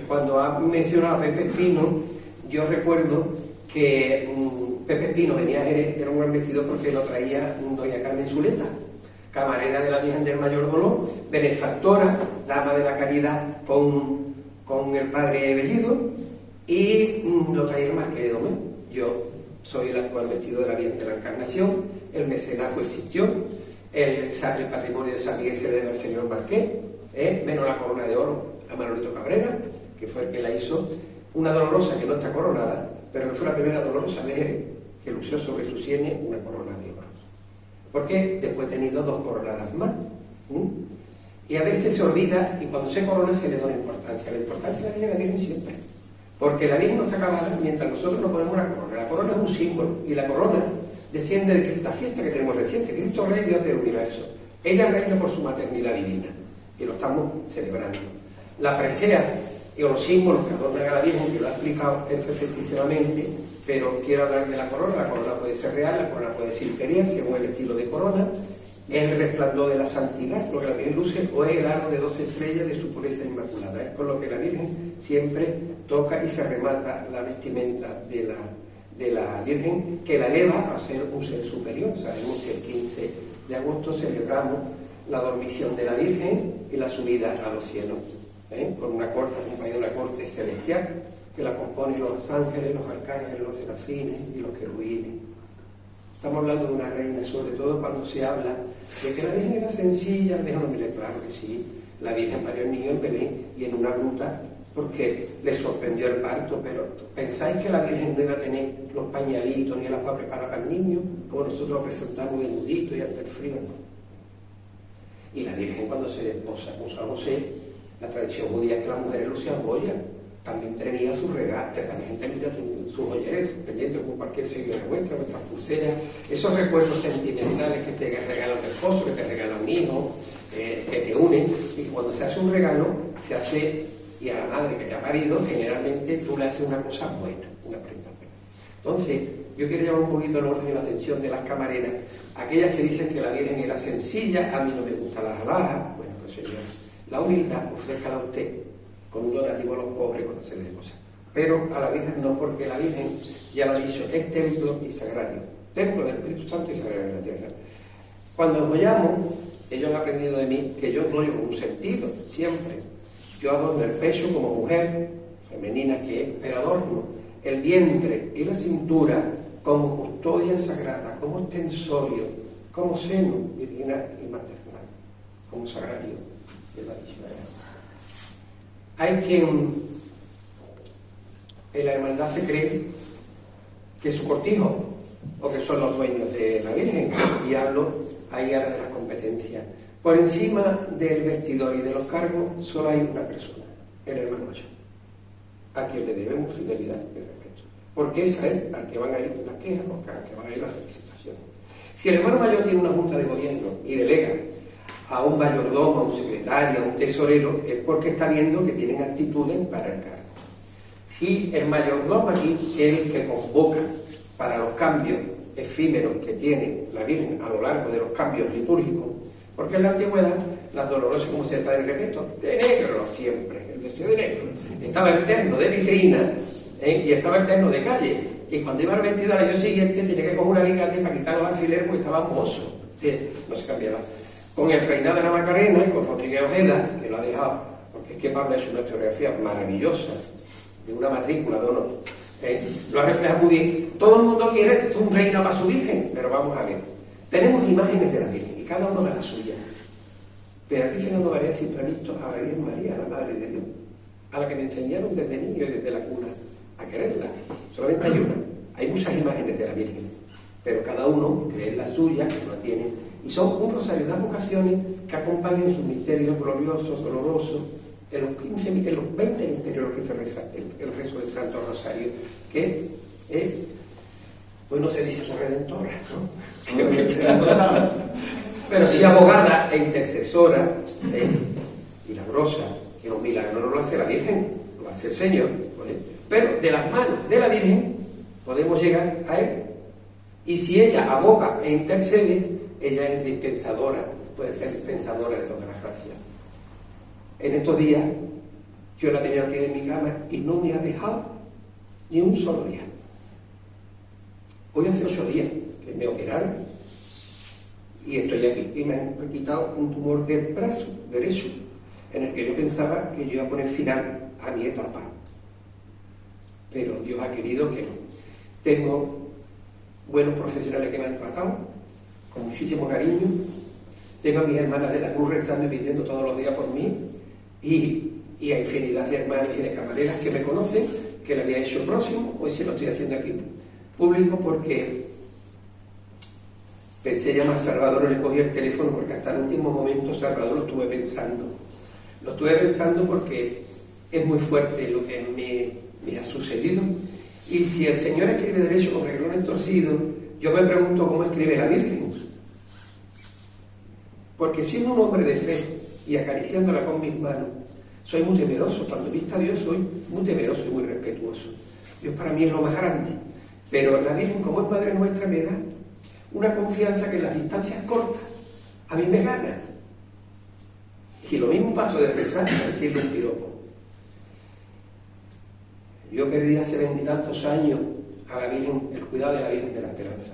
Cuando ha mencionado a Pepe Espino, yo recuerdo que Pepe Espino venía a Jerez, era un gran vestidor porque lo traía doña Carmen Zuleta, camarera de la Virgen del Mayor Dolor, benefactora, dama de la caridad con el padre Bellido, y lo traía el Marqués de Domén. Yo soy el actual vestido de la Virgen de la Encarnación, el mecenazgo existió, el patrimonio de San Miguel se le debe al señor Marqués, menos la corona de oro a Manolito Cabrera, que fue el que la hizo, una dolorosa que no está coronada, pero que fue la primera dolorosa de Jerez que lució sobre sus sienes una corona de oro. Porque después he tenido 2 coronadas más. Y a veces se olvida, y cuando se corona se le da una importancia. La importancia la tiene la Virgen siempre. Porque la Virgen no está acabada mientras nosotros no ponemos la corona. La corona es un símbolo, y la corona desciende de esta fiesta que tenemos reciente, Cristo Rey, Dios del universo. Ella reina por su maternidad divina, y lo estamos celebrando. La presea y los símbolos que adornan a la Virgen, que lo ha explicado perfectísimamente, pero quiero hablar de la corona. La corona puede ser real, la corona puede ser imperial, según el estilo de corona. Es el resplandor de la santidad, lo que la Virgen luce, o es el aro de 12 estrellas de su pureza inmaculada. Es con lo que la Virgen siempre toca y se remata la vestimenta de la Virgen, que la eleva a ser un ser superior. Sabemos que el 15 de agosto celebramos la dormición de la Virgen y la subida a los cielos, con una corte, acompañada de una corte celestial, que la componen los ángeles, los arcángeles, los serafines y los querubines. Estamos hablando de una reina, sobre todo cuando se habla de que la Virgen era sencilla. No, mire, claro que sí, la Virgen parió el niño en Belén y en una gruta, porque le sorprendió el parto, pero ¿pensáis que la Virgen no iba a tener los pañalitos ni las va a preparar para el niño, como nosotros lo presentamos de nudito y ante el frío? Y la Virgen, cuando se desposa con San José, la tradición judía es que las mujeres lucían joyas, también tenía sus regates, la Virgen tenía sus joyeros pendientes como cualquier seguidor vuestra, vuestras pulseras, esos recuerdos sentimentales que te regala un esposo, que te regala un hijo, que te unen, y cuando se hace un regalo, se hace, y a la madre que te ha parido, generalmente tú le haces una cosa buena, una prenda buena. Entonces, yo quiero llamar un poquito el orden y la atención de las camareras, aquellas que dicen que la Virgen era sencilla, a mí no me gustan las alhajas. Bueno, pues señores, la humildad, ofrézcala a usted, con un donativo a los pobres, con una serie de cosas. Pero a la Virgen no, porque la Virgen, ya lo ha dicho, es templo y sagrario, templo del Espíritu Santo y sagrario de la tierra. Cuando nos llamo, ellos han aprendido de mí que yo no llevo un sentido, siempre. Yo adorno el pecho como mujer femenina que es, pero adorno el vientre y la cintura como custodia sagrada, como ostensorio, como seno virginal y maternal, como sagrario de la dicha. Hay quien en la hermandad se cree que es su cortijo o que son los dueños de la Virgen, y hablo ahí ahora de las competencias. Por encima del vestidor y de los cargos solo hay una persona, el hermano mayor, a quien le debemos fidelidad y respeto, porque esa es al que van a ir las quejas, al que van a ir las felicitaciones. Si el hermano mayor tiene una junta de gobierno y delega a un mayordomo, a un secretario, a un tesorero, es porque está viendo que tienen actitudes para el cargo. Si el mayordomo aquí es el que convoca para los cambios efímeros que tiene la Virgen a lo largo de los cambios litúrgicos, porque en la antigüedad las dolorosas, como se Padre Repeto, de negro siempre, el vestido de negro, estaba el terno de vitrina y estaba el terno de calle, y cuando iba el vestido al año siguiente tenía que coger un alicate para quitar los alfileres porque estaba mozo, no se cambiaba. Con el reinado de la Macarena y con Rodríguez Ojeda, que lo ha dejado, porque es que Pablo es una historiografía maravillosa, de una matrícula de honor, lo ha reflejado muy bien. Todo el mundo quiere un reino para su Virgen, pero vamos a ver, tenemos imágenes de la Virgen y cada uno de la suya, pero aquí Fernando Varela siempre ha visto a la Virgen María, la Madre de Dios, a la que me enseñaron desde niño y desde la cuna a quererla. Solamente hay una, hay muchas imágenes de la Virgen, pero cada uno cree la suya, que no tiene, y son un rosario de vocaciones que acompañan sus misterios gloriosos, dolorosos, en los 20 misterios que se reza el rezo del Santo Rosario, que es, pues no se dice redentora, ¿no? Pero sí abogada e intercesora, milagrosa, que los milagros no lo hace la Virgen, lo hace el Señor, ¿vale? Pero de las manos de la Virgen podemos llegar a Él, y si ella aboga e intercede, ella es dispensadora, puede ser dispensadora de todas las gracias. En estos días yo la tenía aquí en mi cama y no me ha dejado ni un solo día. Hoy hace 8 días que me operaron y estoy aquí, y me han quitado un tumor del brazo derecho, en el que yo pensaba que yo iba a poner final a mi etapa, pero Dios ha querido que no. Tengo buenos profesionales que me han tratado con muchísimo cariño, tengo a mis hermanas de la Cruz rezando y pidiendo todos los días por mí, y a infinidad de hermanas y de camareras que me conocen, que le había hecho próximo. Hoy sí lo estoy haciendo aquí público porque pensé llamar a Salvador, no le cogí el teléfono porque hasta el último momento Salvador lo estuve pensando porque es muy fuerte lo que me ha sucedido, y si el Señor escribe derecho con reglón entorcido, yo me pregunto cómo escribe la Virgen, porque siendo un hombre de fe y acariciándola con mis manos, soy muy temeroso. Cuando he visto a Dios soy muy temeroso y muy respetuoso. Dios para mí es lo más grande, Pero la Virgen, como es Madre nuestra, me da una confianza que en las distancias cortas a mí me gana. Y lo mismo paso de rezar a decirle un piropo. Yo perdí hace 20 y tantos años a la Virgen, el cuidado de la Virgen de la Esperanza.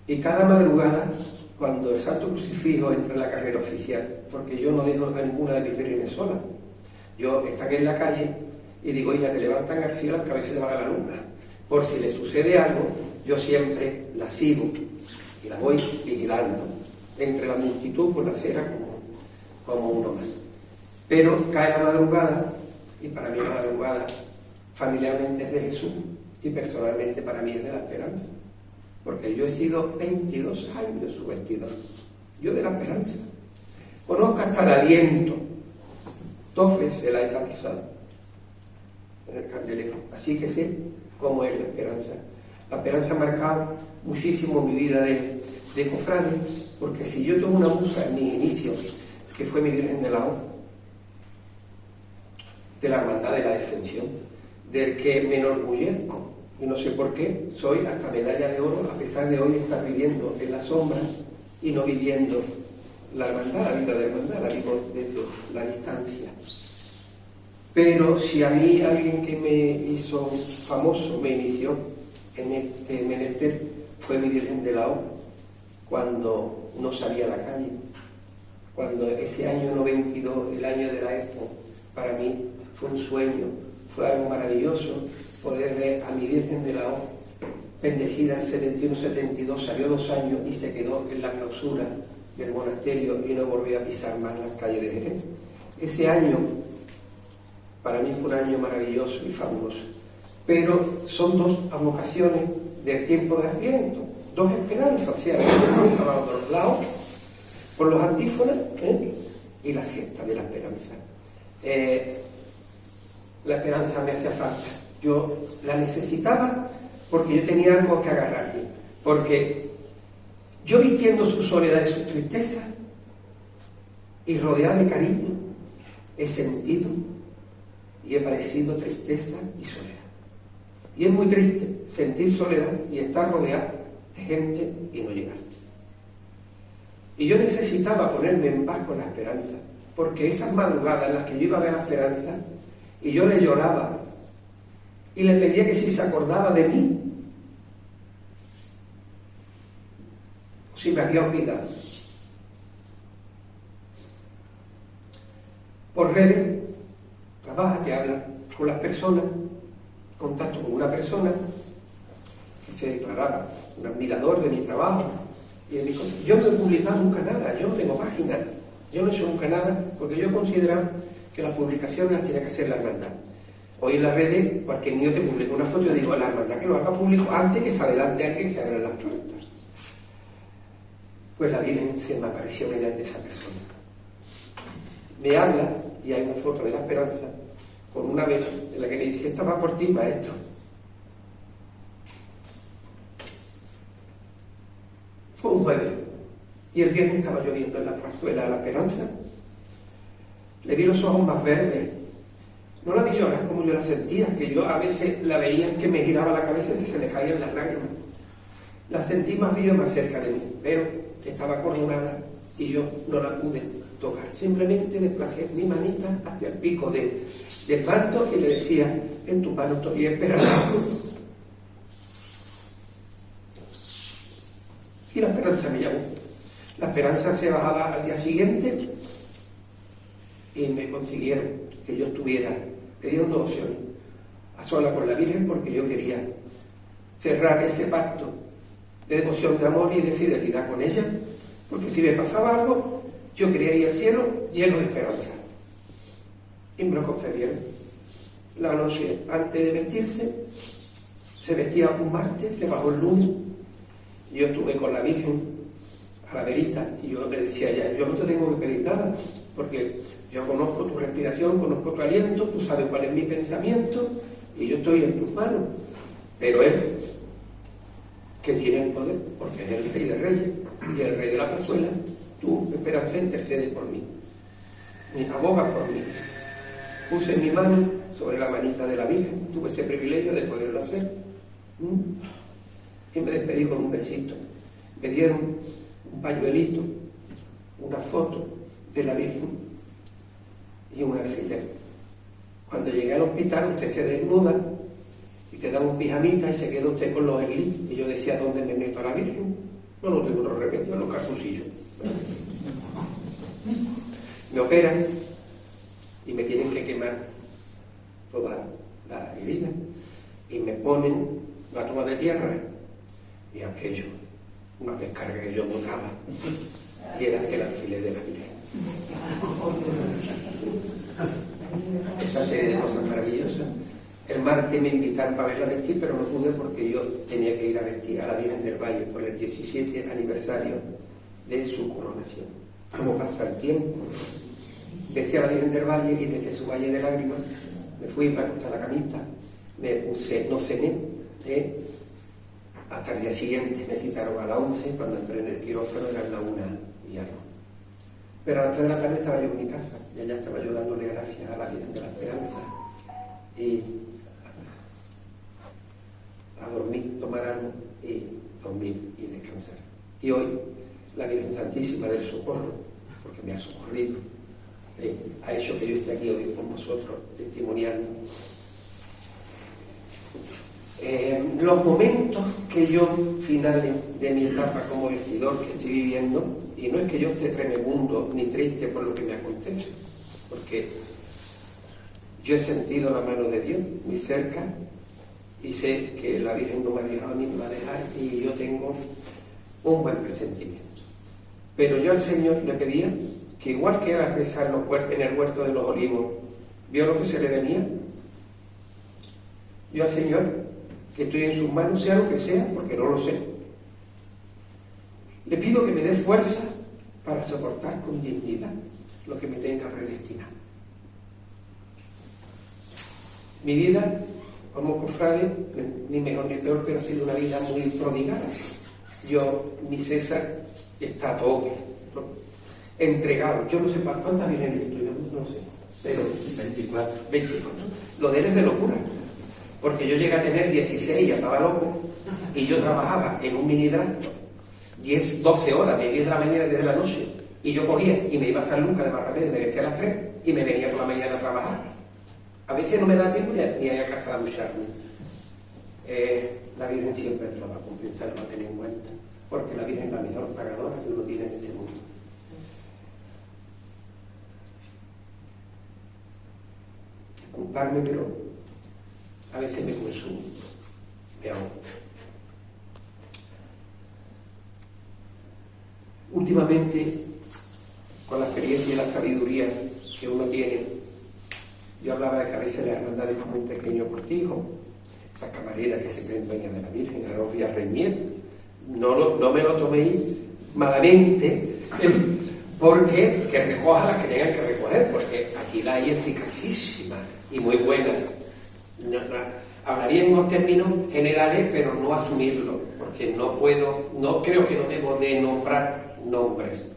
Y cada madrugada, cuando el Santo Crucifijo entra en la carrera oficial, porque yo no dejo a ninguna de mis vírgenes sola, yo están en la calle y digo, oiga, te levantan al cielo que a veces te va a la luna. Por si le sucede algo, yo siempre la sigo y la voy vigilando entre la multitud por la acera como uno más. Pero cae la madrugada, y para mí la madrugada familiarmente es de Jesús y personalmente para mí es de la Esperanza, porque yo he sido 22 años su vestidor, yo de la Esperanza. Conozco hasta el aliento, Tofes se la he tapizado en el candelero, así que sé cómo es la Esperanza. La Esperanza ha marcado muchísimo mi vida de cofrade, porque si yo tengo una musa en mis inicios, que fue mi Virgen de la O, de la Hermandad de la Defensión, del que me enorgullezco, y no sé por qué, soy hasta medalla de oro, a pesar de hoy estar viviendo en la sombra y no viviendo la hermandad, la vida de hermandad, la vivo desde la distancia. Pero si a mí alguien que me hizo famoso, me inició en este menester, fue mi Virgen de la O, cuando no salía a la calle, cuando ese año 92, el año de la Expo, para mí fue un sueño, fue algo maravilloso poder ver a mi Virgen de la O, bendecida en 71-72, salió 2 años y se quedó en la clausura del monasterio y no volvió a pisar más las calles de Jerez. Ese año para mí fue un año maravilloso y fabuloso, pero son 2 avocaciones del tiempo de Adviento, 2 esperanzas, o sea, por los lados, por los antífonas y la fiesta de la esperanza. La esperanza me hacía falta, yo la necesitaba porque yo tenía algo que agarrarme, porque yo vistiendo su soledad y su tristeza y rodeada de cariño, he sentido y he padecido tristeza y soledad. Y es muy triste sentir soledad y estar rodeado de gente y no llegarte. Y yo necesitaba ponerme en paz con la esperanza, porque esas madrugadas en las que yo iba a ver la esperanza y yo le lloraba y le pedía que si se acordaba de mí o si me había olvidado. Por redes, trabaja, te habla con las personas, contacto con una persona que se declaraba un admirador de mi trabajo y de mis cosas. Yo no he publicado nunca nada, yo no tengo página, yo no he hecho nunca nada, porque yo considero que las publicaciones las tiene que hacer la hermandad. Hoy en las redes, cualquier niño te publica una foto y yo digo a la hermandad que lo haga público antes que se adelante alguien y se abran las puertas. Pues la Virgen se me apareció mediante esa persona. Me habla, y hay una foto de la esperanza, con una vela en la que me dice, esta va por ti, maestro. Fue un jueves, y el viernes estaba lloviendo en la plazuela de la Esperanza. Le vi los ojos más verdes. No la vi llorar como yo la sentía, que yo a veces la veía que me giraba la cabeza y que se le caían las lágrimas. La sentí más viva, más cerca de mí, pero estaba coronada y yo no la pude tocar. Simplemente desplacé mi manita hasta el pico del manto y le decía, en tu mano estoy esperando. Y la esperanza me llamó. La esperanza se bajaba al día siguiente y me consiguieron que yo estuviera. Me dieron 2 opciones: a sola con la Virgen, porque yo quería cerrar ese pacto de devoción, de amor y de fidelidad con ella, porque si me pasaba algo, yo quería ir al cielo lleno de esperanza. Y me lo concedieron. La noche antes de vestirse, se vestía un martes, se bajó el lunes. Yo estuve con la Virgen a la verita y yo le decía a ella, yo no te tengo que pedir nada, porque yo conozco tu respiración, conozco tu aliento, tú sabes cuál es mi pensamiento y yo estoy en tus manos. Pero Él, que tiene el poder, porque es el Rey de Reyes y el Rey de la Plazuela, tú, Esperanza, intercede por mí, aboga por mí. Puse mi mano sobre la manita de la Virgen. Tuve ese privilegio de poderlo hacer. Y me despedí con un besito. Me dieron un pañuelito, una foto de la Virgen y un alfiler. Cuando llegué al hospital, usted se desnuda y te dan un pijamita y se queda usted con los eslis. Y yo decía, ¿dónde me meto a la Virgen? No tengo otro remedio, en los calzoncillos. Me operan y me tienen que quemar toda la herida y me ponen la toma de tierra y aquello, una descarga que yo notaba, y era el alfiler de la Virgen. Esa serie de cosas maravillosas. El martes me invitaron para verla vestir, pero no pude porque yo tenía que ir a vestir a la Virgen del Valle por el 17 aniversario de su coronación. ¿Cómo pasa el tiempo? Vestí a la Virgen del Valle y desde su valle de lágrimas me fui para acostar la camita, me puse, no cené, hasta el día siguiente me citaron a las 11, cuando entré en el quirófano eran las 1 y algo. Pero a las 3 de la tarde estaba yo en mi casa y allá estaba yo dándole gracias a la Virgen de la Esperanza y a dormir, tomar algo y dormir y descansar. Y hoy la Virgen Santísima del Socorro, porque me ha socorrido, ha hecho que yo esté aquí hoy con vosotros testimoniando. Los momentos que yo, finales de mi etapa como vestidor que estoy viviendo, y no es que yo esté tremebundo ni triste por lo que me acontece, porque yo he sentido la mano de Dios muy cerca y sé que la Virgen no me ha dejado ni me va a dejar y yo tengo un buen presentimiento. Pero yo al Señor le pedía que igual que era rezar en el huerto de los olivos, vio lo que se le venía. Yo al Señor, que estoy en sus manos, sea lo que sea, porque no lo sé, le pido que me dé fuerza para soportar con dignidad lo que me tenga predestinado. Mi vida como cofrade, ni mejor ni peor, pero ha sido una vida muy prodigada. Mi César está a tope, entregado. Yo no sé cuántas vienen en estudio, no sé, pero 24. Lo de él es de locura, porque yo llegué a tener 16 y estaba loco, y yo trabajaba en un minidrato 10, 12 horas, de 10 de la mañana desde la noche, y yo cogía y me iba a San Lucas de Barrameda, me vestía a las 3 y me venía por la mañana a trabajar. A veces no me da tiempo ni a casa a ducharme. La Virgen siempre te lo va a compensar, lo va a tener en cuenta, porque la Virgen es la mejor pagadora que uno tiene en este mundo. Disculparme, pero a veces me consumo, me ahogo. Últimamente, con la experiencia y la sabiduría que uno tiene, yo hablaba de que a veces la hermandad es como un pequeño cortijo, esa camarera que se cree dueña de la Virgen, ahora os voy a reñir. No me lo toméis malamente, porque que recoja las que tengan que recoger, porque aquí la hay eficacísimas y muy buenas. Hablaría en unos términos generales, pero no asumirlo, porque no creo que no debo de nombrar nombres.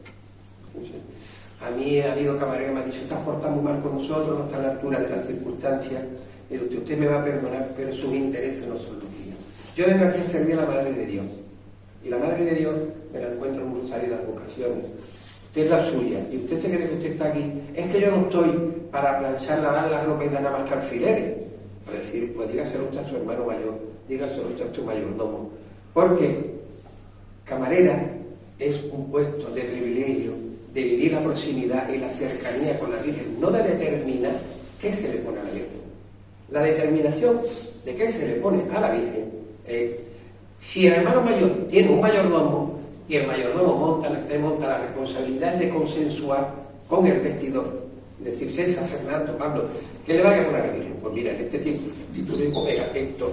A mí ha habido camareros que me han dicho, estás portando muy mal con nosotros, no está a la altura de las circunstancias, pero usted me va a perdonar, pero sus intereses no son los míos. Yo vengo aquí a servir a la Madre de Dios, y la Madre de Dios me la encuentro en un rosario de advocaciones. Usted es la suya, y usted se cree que usted está aquí. Es que yo no estoy para planchar, lavar las ropas y dar nada más que alfileres. Para decir, pues dígaselo usted a su hermano mayor, dígaselo usted a su mayordomo. Porque camarera es un puesto de privilegio, de vivir la proximidad y la cercanía con la Virgen, no de determinar qué se le pone a la Virgen. La determinación de qué se le pone a la Virgen, si el hermano mayor tiene un mayordomo y el mayordomo monta la responsabilidad de consensuar con el vestidor, es decir, César, Fernando, Pablo, ¿qué le vaya a poner a la Virgen? Pues mira, en este tiempo litúrgico pega esto,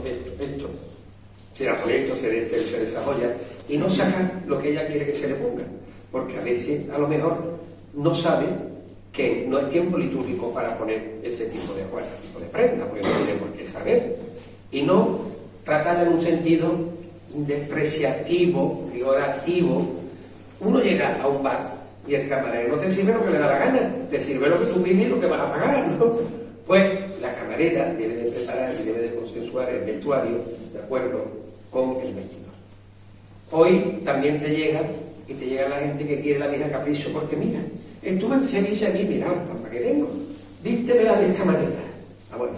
se la pone esto, se desarrolla y no saca lo que ella quiere que se le ponga, porque a veces a lo mejor no sabe que no es tiempo litúrgico para poner ese tipo de prenda, porque no tiene por qué saber, y no tratarla en un sentido despreciativo, peyorativo. Uno llega a un bar y el camarero no te sirve lo que le da la gana, te sirve lo que tú vives y lo que vas a pagar, ¿no? Pues la camarera camarera debe de preparar y debe de consensuar el vestuario de acuerdo con el vestidor. Hoy también te llega la gente que quiere la Virgen Capricho, porque mira, estuve en Sevilla y mira la estampa que tengo, vístemela de esta manera. Bueno,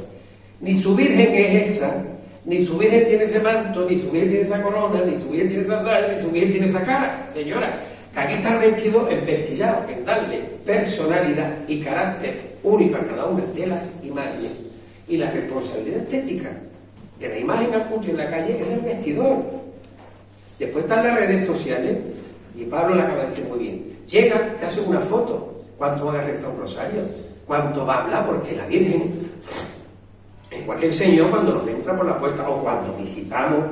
ni su Virgen es esa, ni su Virgen tiene ese manto, ni su Virgen tiene esa corona, ni su Virgen tiene esa saya, ni su Virgen tiene esa cara. Señora, que aquí está el vestido empestillado en darle personalidad y carácter único a cada una de las imágenes, y la responsabilidad estética de la imagen que apunta en la calle es del vestidor. Después están las redes sociales, y Pablo la acaba de decir muy bien. Llega, te hace una foto, cuánto va a rezar un rosario, cuánto va a hablar, porque la Virgen, igual que el Señor cuando nos entra por la puerta o cuando visitamos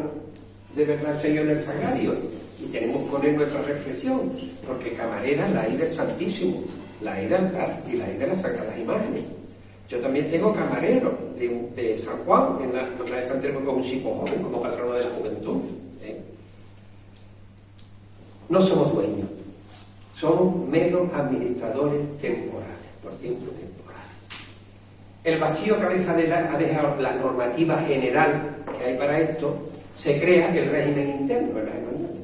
de verdad al Señor en el Sagrario y tenemos con él nuestra reflexión, porque camarera la hay del Santísimo, la hay del altar y la hay de las Sagradas Imágenes. Yo también tengo camarero de San Juan, en la de San Telmo, como un chico joven, como patrono de la juventud. No somos dueños, somos meros administradores temporales, por tiempo temporal. El vacío que a veces ha dejado la normativa general que hay para esto, se crea el régimen interno, ¿verdad?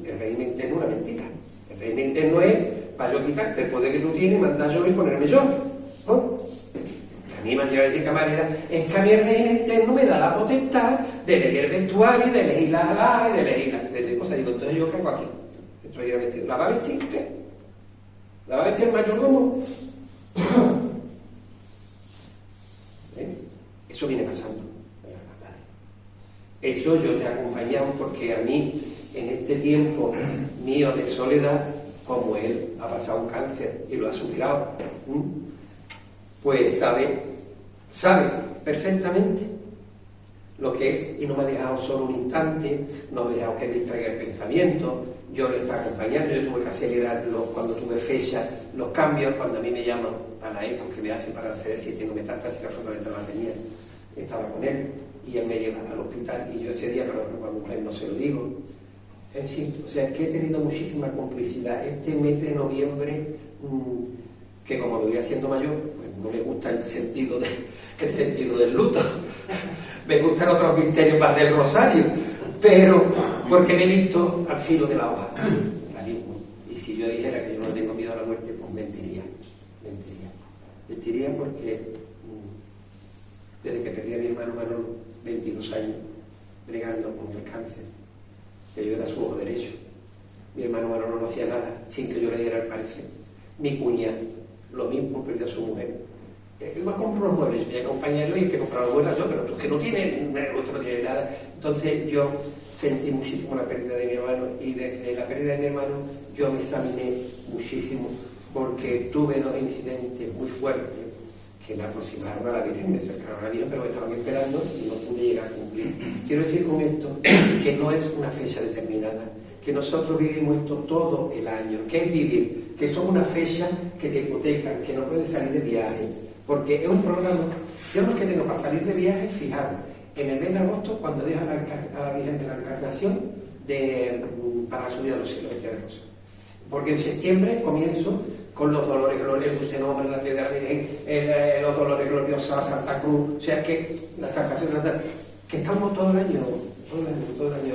El régimen interno es una mentira. El régimen interno es para yo quitarte el poder que tú tienes, mandar yo y ponerme yo, ¿no? A mí me han llegado a decir camarera, es que a mí el régimen interno me da la potestad de elegir el vestuario, de elegir las alhajas, de elegir las cosas. Digo, entonces yo creo aquí. ¿La va a vestir usted? ¿La va a vestir el mayordomo? Eso viene pasando. Eso yo te he acompañado porque a mí, en este tiempo mío de soledad, como él ha pasado un cáncer y lo ha superado, pues sabe perfectamente lo que es, y no me ha dejado solo un instante, no me ha dejado que me distraiga el pensamiento. Yo le estaba acompañando, yo tuve que acelerar cuando tuve fecha, los cambios, cuando a mí me llaman a la ECO que me hace para hacer si tengo metástasis, fundamental la tenía, estaba con él, y él me lleva al hospital, y yo ese día, pero a mi mujer no se lo digo. En fin, o sea, que he tenido muchísima complicidad. Este mes de noviembre, que como me voy haciendo mayor, pues no me gusta el sentido del luto, me gustan otros misterios más del rosario, pero porque me he visto al filo de la hoja, y si yo dijera que yo no tengo miedo a la muerte, pues mentiría porque desde que perdí a mi hermano Manolo, 22 años, bregando con el cáncer, que yo era su ojo derecho, mi hermano Manolo no hacía nada sin que yo le diera el parecer, mi cuñada, lo mismo, perdió a su mujer. Iba a comprar unos muebles, voy a acompañarlo y hay que comprar los muebles yo, pero tú que no tienes, otro no tiene nada. Entonces yo sentí muchísimo la pérdida de mi hermano, y desde la pérdida de mi hermano yo me examiné muchísimo, porque tuve dos incidentes muy fuertes que me aproximaron a la Virgen, me acercaron a la Virgen, pero me estaban esperando y no pude llegar a cumplir. Quiero decir con esto que no es una fecha determinada, que nosotros vivimos esto todo el año. ¿Qué es vivir? Que son una fecha que te hipotecan, que no puedes salir de viaje, porque es un programa. Yo no es que tengo para salir de viaje, fijaros, en el mes de agosto, cuando dejan a la Virgen de la Encarnación para subir a los cielos de Rosa. Porque en septiembre comienzo con los dolores gloriosos, usted nombra la Trinidad de la Virgen, los dolores gloriosos a Santa Cruz, o sea que la exaltación de la que estamos todo el año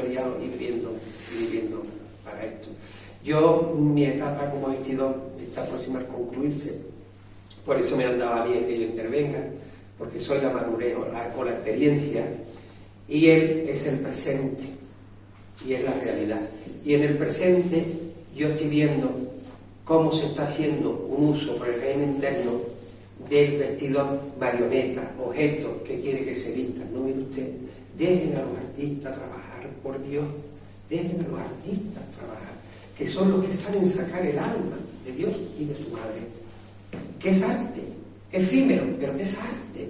liados y viviendo para esto. Yo, mi etapa como vestidor está próxima a concluirse, por eso me andaba bien que yo intervenga, porque soy la madurez o la experiencia, y él es el presente, y es la realidad. Y en el presente yo estoy viendo cómo se está haciendo un uso por el régimen interno del vestidor marioneta, objeto que quiere que se vistan. No, mire usted, dejen a los artistas trabajar, por Dios, dejen a los artistas trabajar, que son los que saben sacar el alma de Dios y de su madre. Que es arte, efímero, pero que es arte,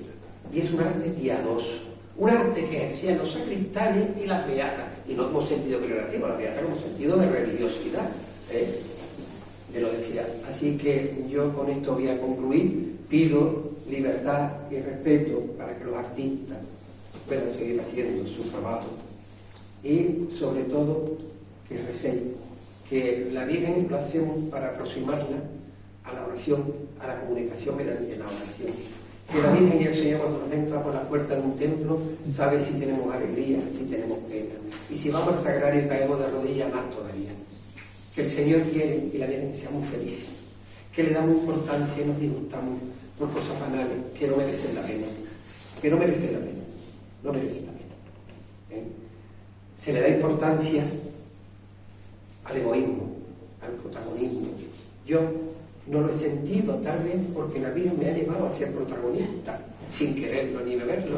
y es un arte piadoso, un arte que ejercían los sacristanes y las beatas, y no como sentido relativo, las beatas como sentido de religiosidad, me lo decía. Así que yo con esto voy a concluir, pido libertad y respeto para que los artistas puedan seguir haciendo su trabajo, y sobre todo que recen, que la Virgen lo hacemos para aproximarla a la oración, a la comunicación mediante la oración. Que la Virgen y el Señor cuando nos entra por la puerta de un templo sabe si tenemos alegría, si tenemos pena. Y si vamos al sagrario y caemos de rodillas, más todavía. Que el Señor quiere y la Virgen que seamos felices. Que le damos importancia y nos disgustamos por cosas banales que no merecen la pena. Que no merecen la pena. No merecen la pena. Se le da importancia al egoísmo, al protagonismo. Yo no lo he sentido, tal vez porque la Virgen me ha llevado a ser protagonista, sin quererlo ni beberlo.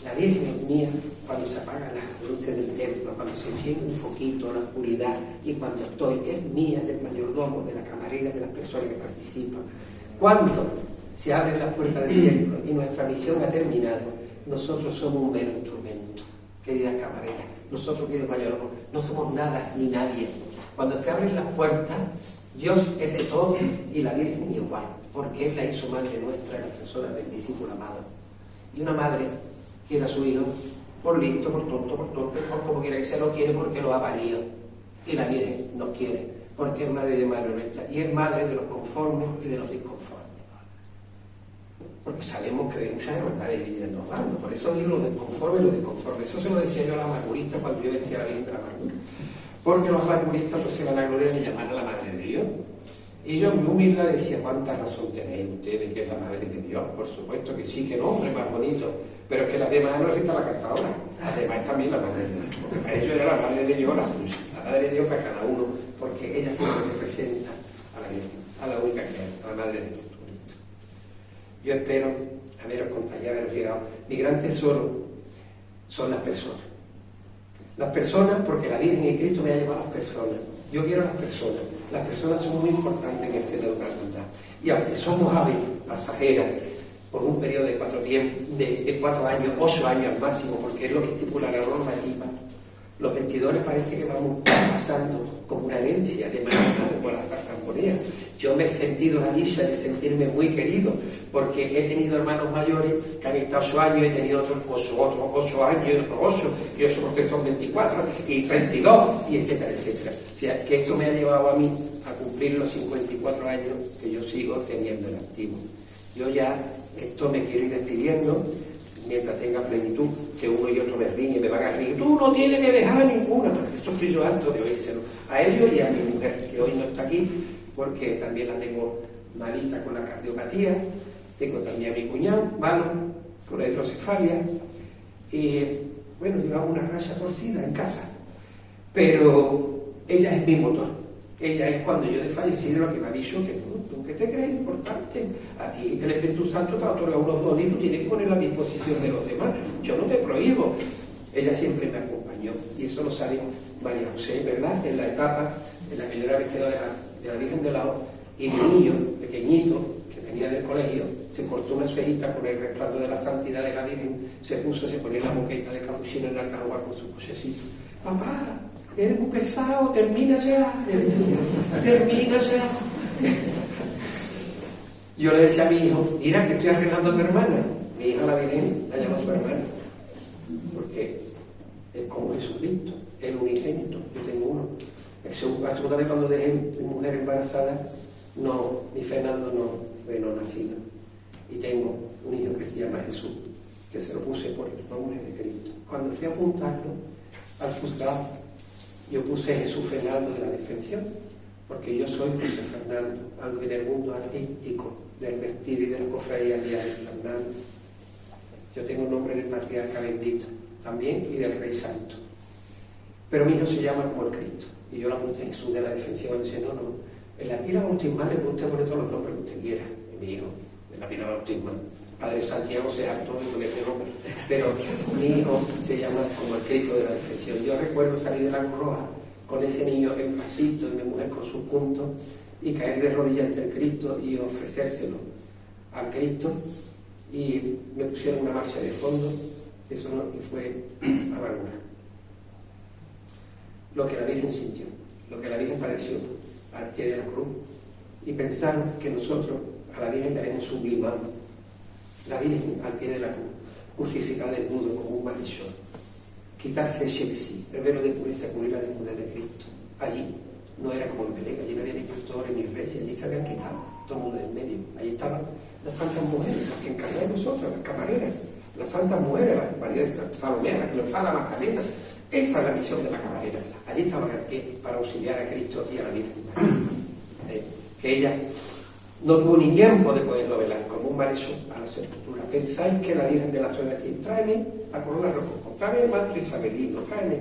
La Virgen es mía cuando se apagan las luces del templo, cuando se enciende un foquito en la oscuridad y cuando es mía del mayordomo, de la camarera, de las personas que participan. Cuando se abren las puertas del templo y nuestra misión ha terminado, nosotros somos un mero instrumento, queridas camareras. Nosotros, queridos mayordomos, no somos nada ni nadie. Cuando se abren las puertas, Dios es de todos y la Virgen igual, porque Él la hizo madre nuestra en la persona del discípulo amado. Y una madre quiere a su hijo por listo, por tonto, por torpe, por como quiera que sea, lo quiere porque lo ha parido. Y la Virgen nos quiere porque es madre de madre nuestra y es madre de los conformes y de los disconformes. Porque sabemos que hay muchas hermandades viviendo los bandos, por eso digo los desconformes y los disconformes. Eso se lo decía yo a la amargurista cuando yo decía a la Virgen de la Amargura. Porque los amarguristas no se van a gloria de llamar a la Madre de Dios. Y yo en mi humildad decía, ¿cuánta razón tenéis ustedes que es la Madre de Dios? Por supuesto que sí, que nombre más bonito, pero es que las demás no es esta la cantadora, además es también la Madre de Dios, porque para ellos era la Madre de Dios la suya, la Madre de Dios para cada uno, porque ella siempre representa a la Virgen, a la única que es, a la Madre de Jesucristo. Yo espero haberos contado y haberos llegado. Mi gran tesoro son las personas. Las personas, porque la Virgen y Cristo me ha llevado a las personas. Yo quiero a las personas. Las personas son muy importantes en el seno de la hermandad. Y aunque somos aves pasajeras por un periodo de 4 años, 8 años al máximo, porque es lo que estipula la normativa, los vestidores parece que vamos pasando como una herencia de mano a mano por las tartamboneas. Yo me he sentido la dicha de sentirme muy querido, porque he tenido hermanos mayores que han estado 8 años, he tenido otros 8 años, y otros 8, y 8 por 3 son 24, y 32, y etcétera, etcétera. O sea, que esto me ha llevado a mí a cumplir los 54 años que yo sigo teniendo en activo. Yo ya, esto me quiero ir despidiendo, mientras tenga plenitud, que uno y otro me ríen y me van a reír. Tú no tienes que dejar a ninguna, porque esto soy yo harto de oírselo. A ellos y a mi mujer, que hoy no está aquí, porque también la tengo malita con la cardiopatía. Tengo también a mi cuñado, malo, con la hidrocefalia. Y bueno, llevamos una raya torcida en casa. Pero ella es mi motor. Ella es cuando yo he fallecido lo que me ha dicho que tú que te crees importante. A ti el Espíritu Santo te ha otorgado unos dones y tú tienes que ponerlo a disposición de los demás. Yo no te prohíbo. Ella siempre me acompañó. Y eso lo sabe María José, ¿verdad? En la etapa en la que yo era vestida de la Virgen de la O. Y mi niño, pequeñito, que venía del colegio, se cortó una suejita con el respaldo de la santidad de la Virgen, se ponía la moqueta de capuchino en el altar con su cochecito. Papá, eres muy pesado, termina ya, le decía, termina ya. Yo le decía a mi hijo, mira que estoy arreglando a tu hermana. Mi hija la Virgen la llama a su hermana, porque es como Jesucristo, el unigénito, yo tengo uno. La segunda vez cuando dejé mi mujer embarazada, no, mi Fernando no nacido. Y tengo un hijo que se llama Jesús, que se lo puse por el nombre de Cristo. Cuando fui a apuntarlo al juzgado, yo puse Jesús Fernando de la Defensión, porque yo soy José Fernando, aunque en el mundo artístico del vestir y de la cofradía de Fernando. Yo tengo el nombre del patriarca bendito también y del Rey Santo. Pero mi hijo se llama como el Cristo. Y yo la apunté Jesús de la Defensión. Y dice, no, en la pila bautismal le puede poner todos los nombres que usted quiera. Y mi hijo, en la pila bautismal. Padre Santiago se hartó de poner este nombre. Pero mi hijo se llama como el Cristo de la Defensión. Yo recuerdo salir de la Cruz Roja con ese niño en pasito y mi mujer con sus puntos y caer de rodillas ante el Cristo y ofrecérselo al Cristo. Y me pusieron una marcha de fondo, eso no, y fue amargura. Lo que la Virgen sintió, lo que la Virgen padeció al pie de la cruz, y pensaron que nosotros a la Virgen la hemos sublimado. La Virgen al pie de la cruz, crucificada desnudo como un malhechor, quitarse el shebesí, el velo de pureza, cubrir la desnudez de Cristo. Allí no era como en Belén, allí no había ni pastores ni reyes, allí se habían quitado. todo el mundo en medio. Ahí estaban las santas mujeres, las que encarnáis vosotros, las camareras, las santas mujeres, las María de Salomé, las que la Magdalena. Esa es la misión de la camarera. Allí estaban para auxiliar a Cristo y a la Virgen. Que ella no tuvo ni tiempo de poderlo velar, como un mareso a la sepultura. Pensáis que la Virgen de la Suena decía, tráeme la corona rococo, tráeme el manto isabelino, tráeme.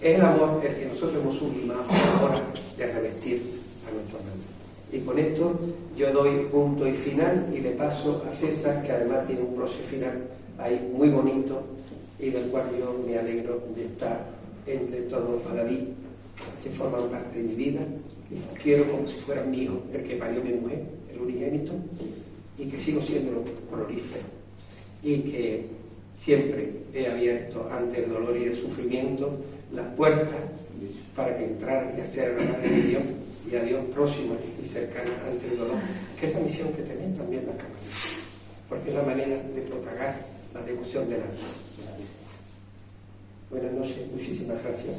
Es el amor el que nosotros hemos sublimado a la hora de revestir a nuestra madre. Y con esto yo doy punto y final y le paso a César, que además tiene un broche final ahí muy bonito y del cual yo me alegro de estar entre todos baladí que forman parte de mi vida, que los quiero como si fueran mi hijo, el que parió mi mujer, el unigénito, y que sigo siendo prolífero, y que siempre he abierto ante el dolor y el sufrimiento las puertas para que entraran y hacer a la Madre de Dios y a Dios próximo y cercano ante el dolor, que es la misión que tenéis también la Cámara, porque es la manera de propagar la devoción de la Virgen. Buenas noches, muchísimas gracias.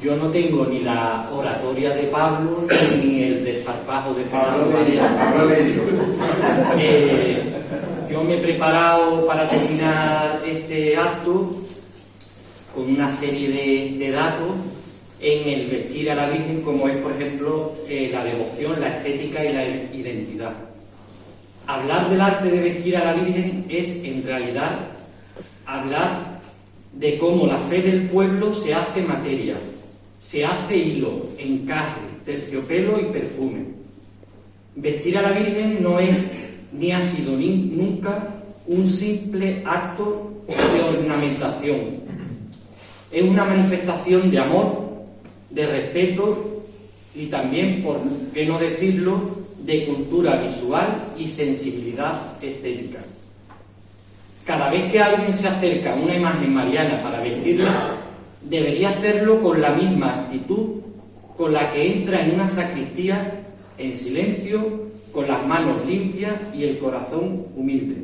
Yo no tengo ni la oratoria de Pablo ni el desparpajo de Fernando María. Yo me he preparado para terminar este acto con una serie de datos en el vestir a la Virgen, como es, por ejemplo, la devoción, la estética y la identidad. Hablar del arte de vestir a la Virgen es, en realidad, hablar de cómo la fe del pueblo se hace materia. Se hace hilo, encaje, terciopelo y perfume. Vestir a la Virgen no es ni ha sido nunca un simple acto de ornamentación. Es una manifestación de amor, de respeto y también, por qué no decirlo, de cultura visual y sensibilidad estética. Cada vez que alguien se acerca a una imagen mariana para vestirla, debería hacerlo con la misma actitud con la que entra en una sacristía en silencio, con las manos limpias y el corazón humilde.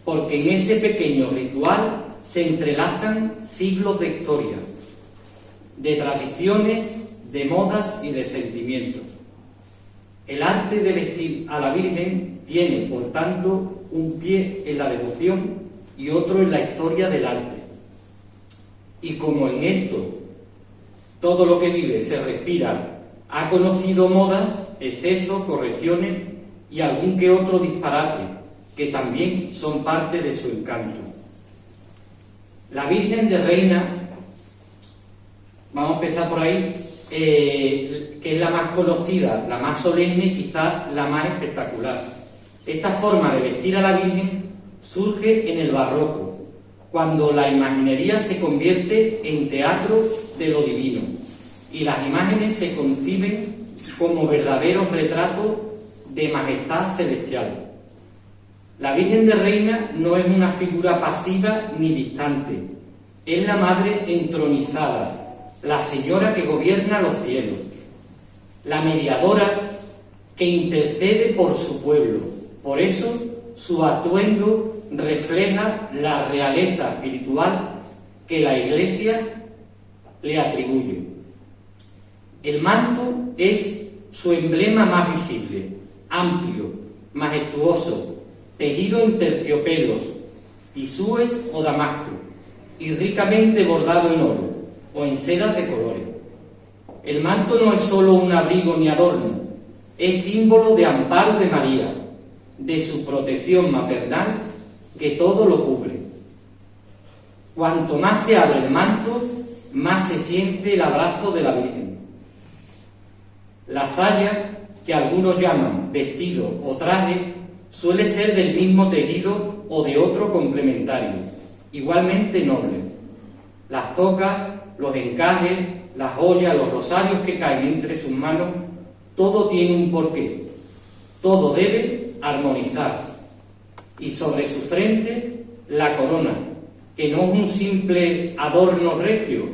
Porque en ese pequeño ritual se entrelazan siglos de historia, de tradiciones, de modas y de sentimientos. El arte de vestir a la Virgen tiene, por tanto, un pie en la devoción y otro en la historia del arte. Y como en esto todo lo que vive se respira, ha conocido modas, excesos, correcciones y algún que otro disparate, que también son parte de su encanto. La Virgen de Reina, vamos a empezar por ahí, que es la más conocida, la más solemne y quizás la más espectacular. Esta forma de vestir a la Virgen surge en el barroco, cuando la imaginería se convierte en teatro de lo divino y las imágenes se conciben como verdaderos retratos de majestad celestial. La Virgen de Reina no es una figura pasiva ni distante, es la Madre entronizada, la Señora que gobierna los cielos, la mediadora que intercede por su pueblo. Por eso su atuendo refleja la realeza espiritual que la Iglesia le atribuye. El manto es su emblema más visible, amplio, majestuoso, tejido en terciopelos, tisúes o damasco, y ricamente bordado en oro o en sedas de colores. El manto no es solo un abrigo ni adorno, es símbolo de amparo de María, de su protección maternal que todo lo cubre. Cuanto más se abre el manto, más se siente el abrazo de la Virgen. La saya, que algunos llaman vestido o traje, suele ser del mismo tejido o de otro complementario, igualmente noble. Las tocas, los encajes, las joyas, los rosarios que caen entre sus manos, todo tiene un porqué, todo debe armonizar. y sobre su frente la corona, que no es un simple adorno regio,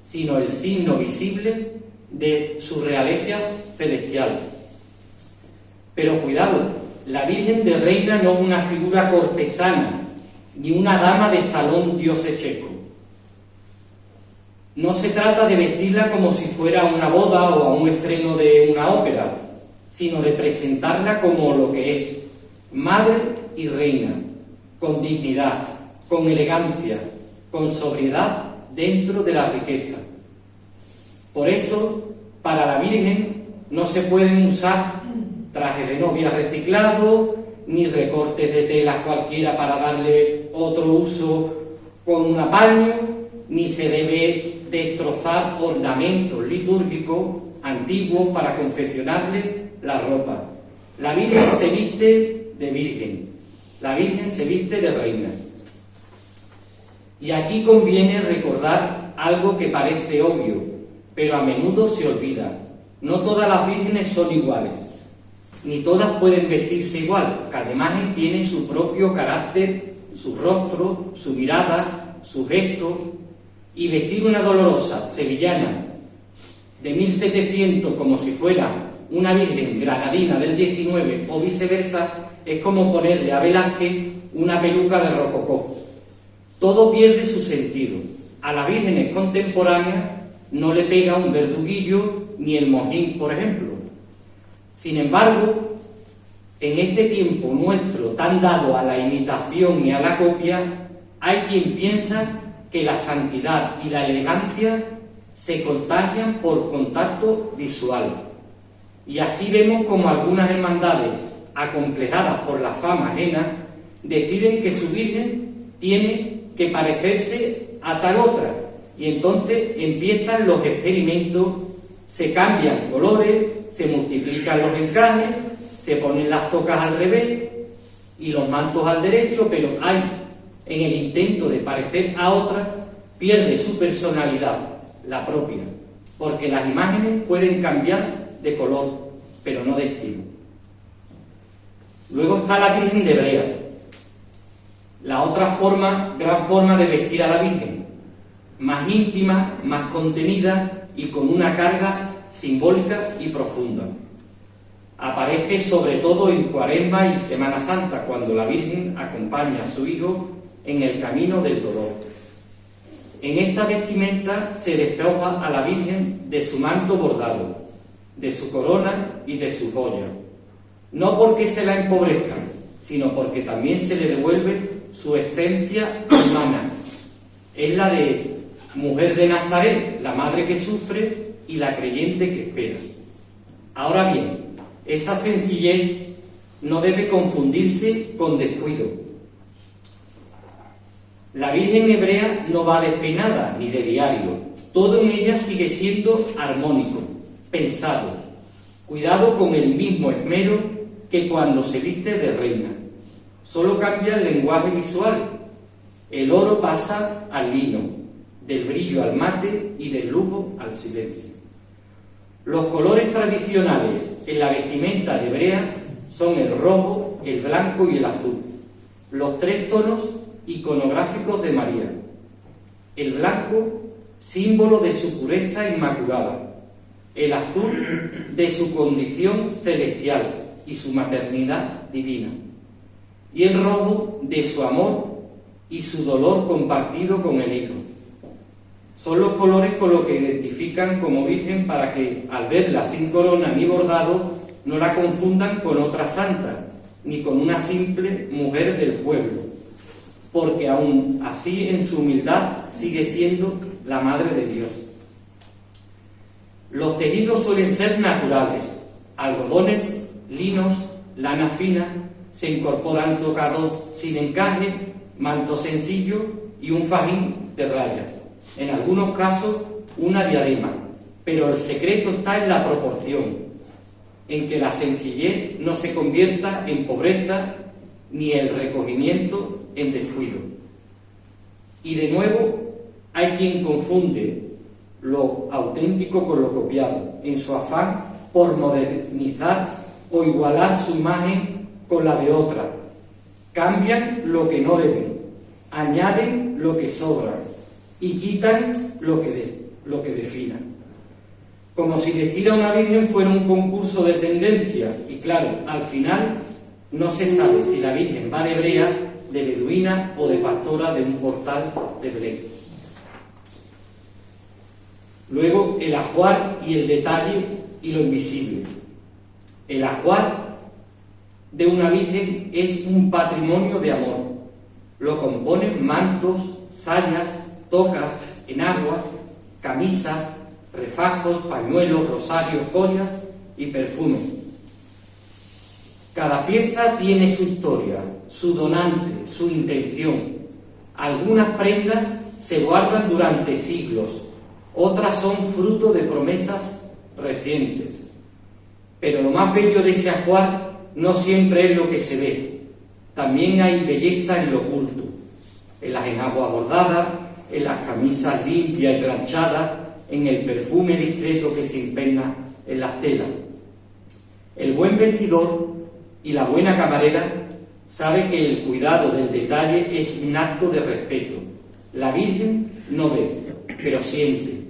sino el signo visible de su realeza celestial. Pero cuidado, la Virgen de Reina no es una figura cortesana, ni una dama de salón diosecheco. No se trata de vestirla como si fuera a una boda o a un estreno de una ópera, sino de presentarla como lo que es, madre y reina, con dignidad, con elegancia, con sobriedad dentro de la riqueza. Por eso, para la Virgen no se pueden usar trajes de novia reciclados, ni recortes de telas cualquiera para darle otro uso con un apaño, ni se debe destrozar ornamentos litúrgicos antiguos para confeccionarle la ropa. La Virgen se viste de Virgen, la Virgen se viste de reina. Y aquí conviene recordar algo que parece obvio, pero a menudo se olvida. No todas las vírgenes son iguales, ni todas pueden vestirse igual. Cada imagen tiene su propio carácter, su rostro, su mirada, su gesto, y vestir una dolorosa sevillana de 1700 como si fuera una virgen granadina del 19 o viceversa es como ponerle a Velázquez una peluca de rococó. Todo pierde su sentido. A las vírgenes contemporáneas no le pega un verduguillo ni el mojín, por ejemplo. Sin embargo, en este tiempo nuestro tan dado a la imitación y a la copia, hay quien piensa que la santidad y la elegancia se contagian por contacto visual. Y así vemos como algunas hermandades, acomplejadas por la fama ajena, deciden que su Virgen tiene que parecerse a tal otra, y entonces empiezan los experimentos, se cambian colores, se multiplican los encajes, se ponen las tocas al revés y los mantos al derecho, pero hay, en el intento de parecer a otra, pierde su personalidad, la propia, porque las imágenes pueden cambiar de color, pero no de estilo. Luego está la Virgen de Brea, la otra gran forma de vestir a la Virgen, más íntima, más contenida y con una carga simbólica y profunda. Aparece sobre todo en Cuaresma y Semana Santa, cuando la Virgen acompaña a su Hijo en el camino del dolor. En esta vestimenta se despoja a la Virgen de su manto bordado, de su corona y de su joya, no porque se la empobrezcan, sino porque también se le devuelve su esencia humana. Es la de mujer de Nazaret, la madre que sufre y la creyente que espera. Ahora bien, esa sencillez no debe confundirse con descuido. La Virgen hebrea no va despeinada ni de diario, todo en ella sigue siendo armónico, pensado, cuidado con el mismo esmero que cuando se viste de reina. Solo cambia el lenguaje visual. El oro pasa al lino, del brillo al mate y del lujo al silencio. Los colores tradicionales en la vestimenta de hebrea son el rojo, el blanco y el azul, los tres tonos iconográficos de María. El blanco, símbolo de su pureza inmaculada, el azul de su condición celestial y su maternidad divina, y el rojo de su amor y su dolor compartido con el Hijo. Son los colores con los que identifican como Virgen para que, al verla sin corona ni bordado, no la confundan con otra santa, ni con una simple mujer del pueblo, porque aún así en su humildad sigue siendo la Madre de Dios. Los tejidos suelen ser naturales, algodones, linos, lana fina, se incorporan tocados sin encaje, manto sencillo y un fajín de rayas. En algunos casos, una diadema, pero el secreto está en la proporción, en que la sencillez no se convierta en pobreza ni el recogimiento en descuido. Y de nuevo, hay quien confunde lo auténtico con lo copiado, en su afán por modernizar o igualar su imagen con la de otra, Cambian lo que no deben, añaden lo que sobra y quitan lo que definan. Como si vestir a una virgen fuera un concurso de tendencia. Y claro, al final no se sabe si la virgen va de brea, de beduina o de pastora de un portal de Belén. Luego, el ajuar y el detalle y lo invisible. El ajuar de una virgen es un patrimonio de amor. Lo componen mantos, sayas, tocas, enaguas, camisas, refajos, pañuelos, rosarios, joyas y perfumes. Cada pieza tiene su historia, su donante, su intención. Algunas prendas se guardan durante siglos, otras son fruto de promesas recientes. Pero lo más bello de ese ajuar no siempre es lo que se ve. También hay belleza en lo oculto, en las enaguas bordadas, en las camisas limpias y planchadas, en el perfume discreto que se impregna en las telas. El buen vestidor y la buena camarera sabe que el cuidado del detalle es un acto de respeto. La Virgen no ve, pero siente,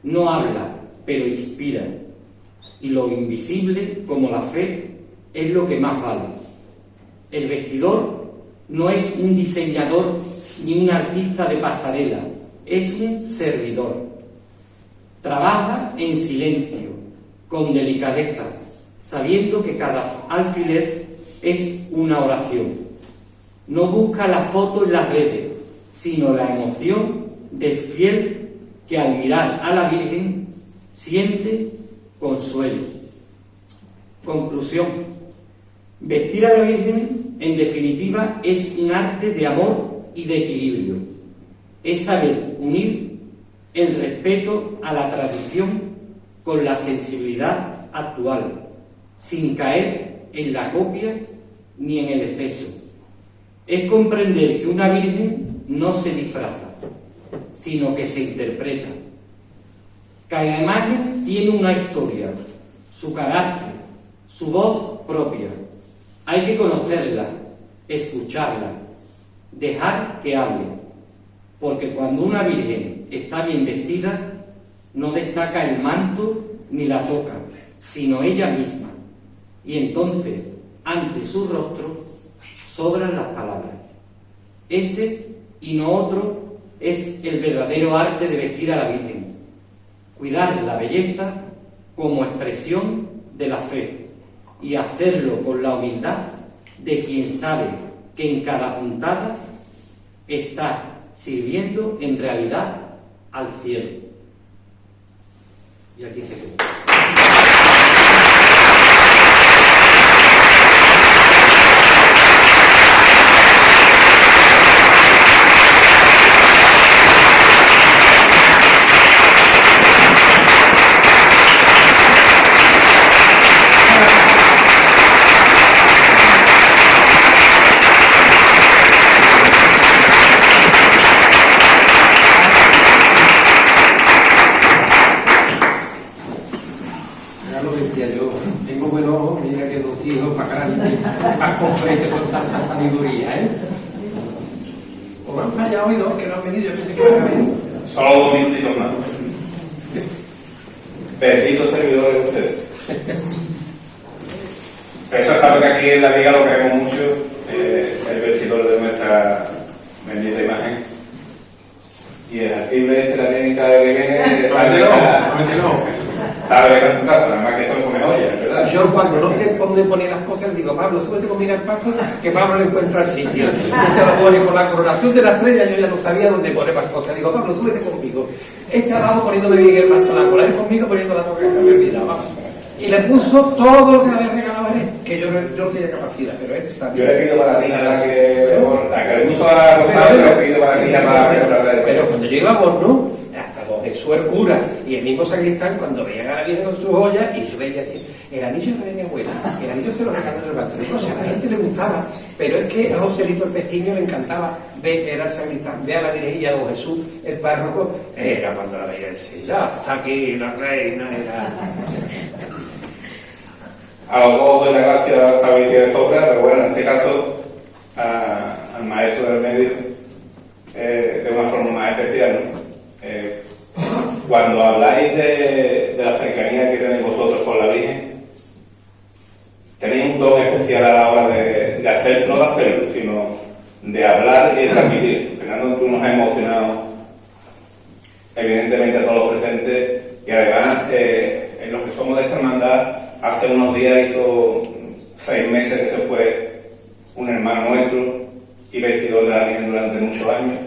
no habla, pero inspira. Y lo invisible, como la fe, es lo que más vale. El vestidor no es un diseñador ni un artista de pasarela, es un servidor. Trabaja en silencio, con delicadeza, sabiendo que cada alfiler es una oración. No busca la foto en las redes, sino la emoción del fiel que al mirar a la Virgen siente consuelo. Conclusión. Vestir a la Virgen, en definitiva, es un arte de amor y de equilibrio. Es saber unir el respeto a la tradición con la sensibilidad actual, sin caer en la copia ni en el exceso. Es comprender que una Virgen no se disfraza, sino que se interpreta. Cada imagen tiene una historia, su carácter, su voz propia. Hay que conocerla, escucharla, dejar que hable, porque cuando una Virgen está bien vestida, no destaca el manto ni la toca, sino ella misma. Y entonces, ante su rostro, sobran las palabras. Ese y no otro es el verdadero arte de vestir a la Virgen. Cuidar la belleza como expresión de la fe y hacerlo con la humildad de quien sabe que en cada puntada está sirviendo en realidad al cielo. Y aquí se queda. Solo 2 minutitos más. Benditos servidores ustedes. Eso sabe que aquí en la liga lo queremos mucho, el vestidor de nuestra bendita imagen. Y el artible este también cada vez que viene. Cada vez que en su casa, nada más que esto come olla, ¿verdad? Yo cuando no sé dónde poner las cosas, le digo, Pablo, súbete conmigo al pasto, que Pablo le encuentra el sitio. Y se lo pone con la coronación de la estrella, yo ya no sabía dónde poner más cosas. Le digo, Pablo, súbete conmigo. Abajo poniéndome bien el pasto, la cola conmigo poniendo la toca, me olvidaba. Y le puso todo lo que le había regalado a él, que yo no tenía capacidad, pero él está bien. Yo le pido para la tija, la que le puso a Rosario, le pido para la tija para que. Pero cuando yo iba a Borno, hasta don Jesús el cura y el mismo sacristán, cuando veían a la Virgen con sus joyas, y yo veía así, el anillo era de mi abuela, el anillo se lo regaló en el banco. O sea, a la gente le gustaba, pero es que a Joselito el Pestiño le encantaba ver, era el sacristán, ve a la Virgen y a don Jesús el párroco, era cuando la veía decir, ya está aquí la reina, era. A los dos doy la gracia a saber que de sobra, pero bueno, en este caso, a ha hecho del medio de una forma más especial, ¿no? Cuando habláis de la cercanía que tenéis vosotros con la Virgen, tenéis un don especial a la hora de hacer, no de hacerlo, sino de hablar y de transmitir. Fernando, tú nos has emocionado evidentemente a todos los presentes, y además en los que somos de esta hermandad, hace unos días hizo 6 meses que se fue un hermano nuestro y vestidor de la Virgen durante muchos años.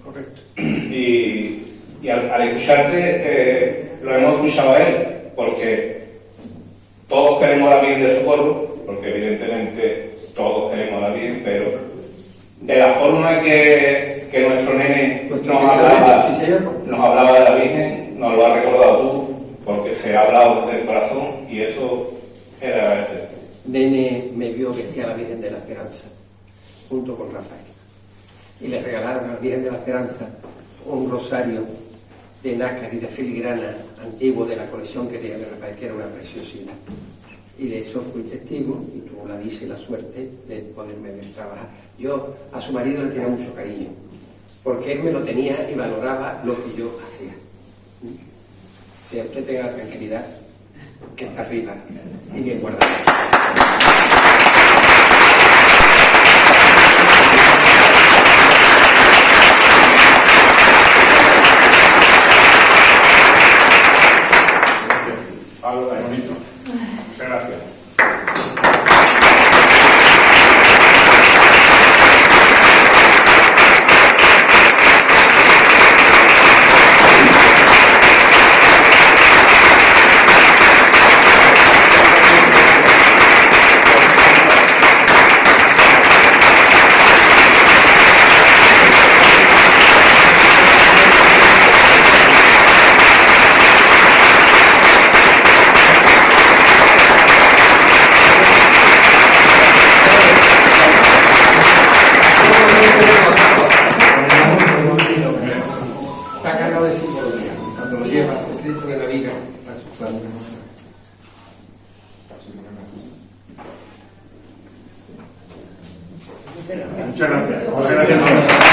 Correcto. Y al escucharte, lo hemos escuchado a él, porque todos queremos a la Virgen del Socorro, porque evidentemente todos queremos a la Virgen, pero de la forma que nuestro nene nos hablaba de la Virgen, nos lo has recordado tú, porque se ha hablado desde el corazón, y eso es de agradecer. Nene me vio vestir a la Virgen de la Esperanza, junto con Rafael, y le regalaron a la Virgen de la Esperanza un rosario de nácar y de filigrana antiguo de la colección que tenía de Rafael, que era una preciosidad. Y de eso fui testigo, y tuvo la dicha y la suerte de poderme ver trabajar. Yo a su marido le tenía mucho cariño, porque él me lo tenía y valoraba lo que yo hacía. Que usted tenga la tranquilidad que está arriba y bien guardada. Pablo, está bonito. Muchas gracias. Está cargado de simbología. Cuando lo lleva Cristo de la vida a su sangre. Muchas gracias. Muchas gracias a todos.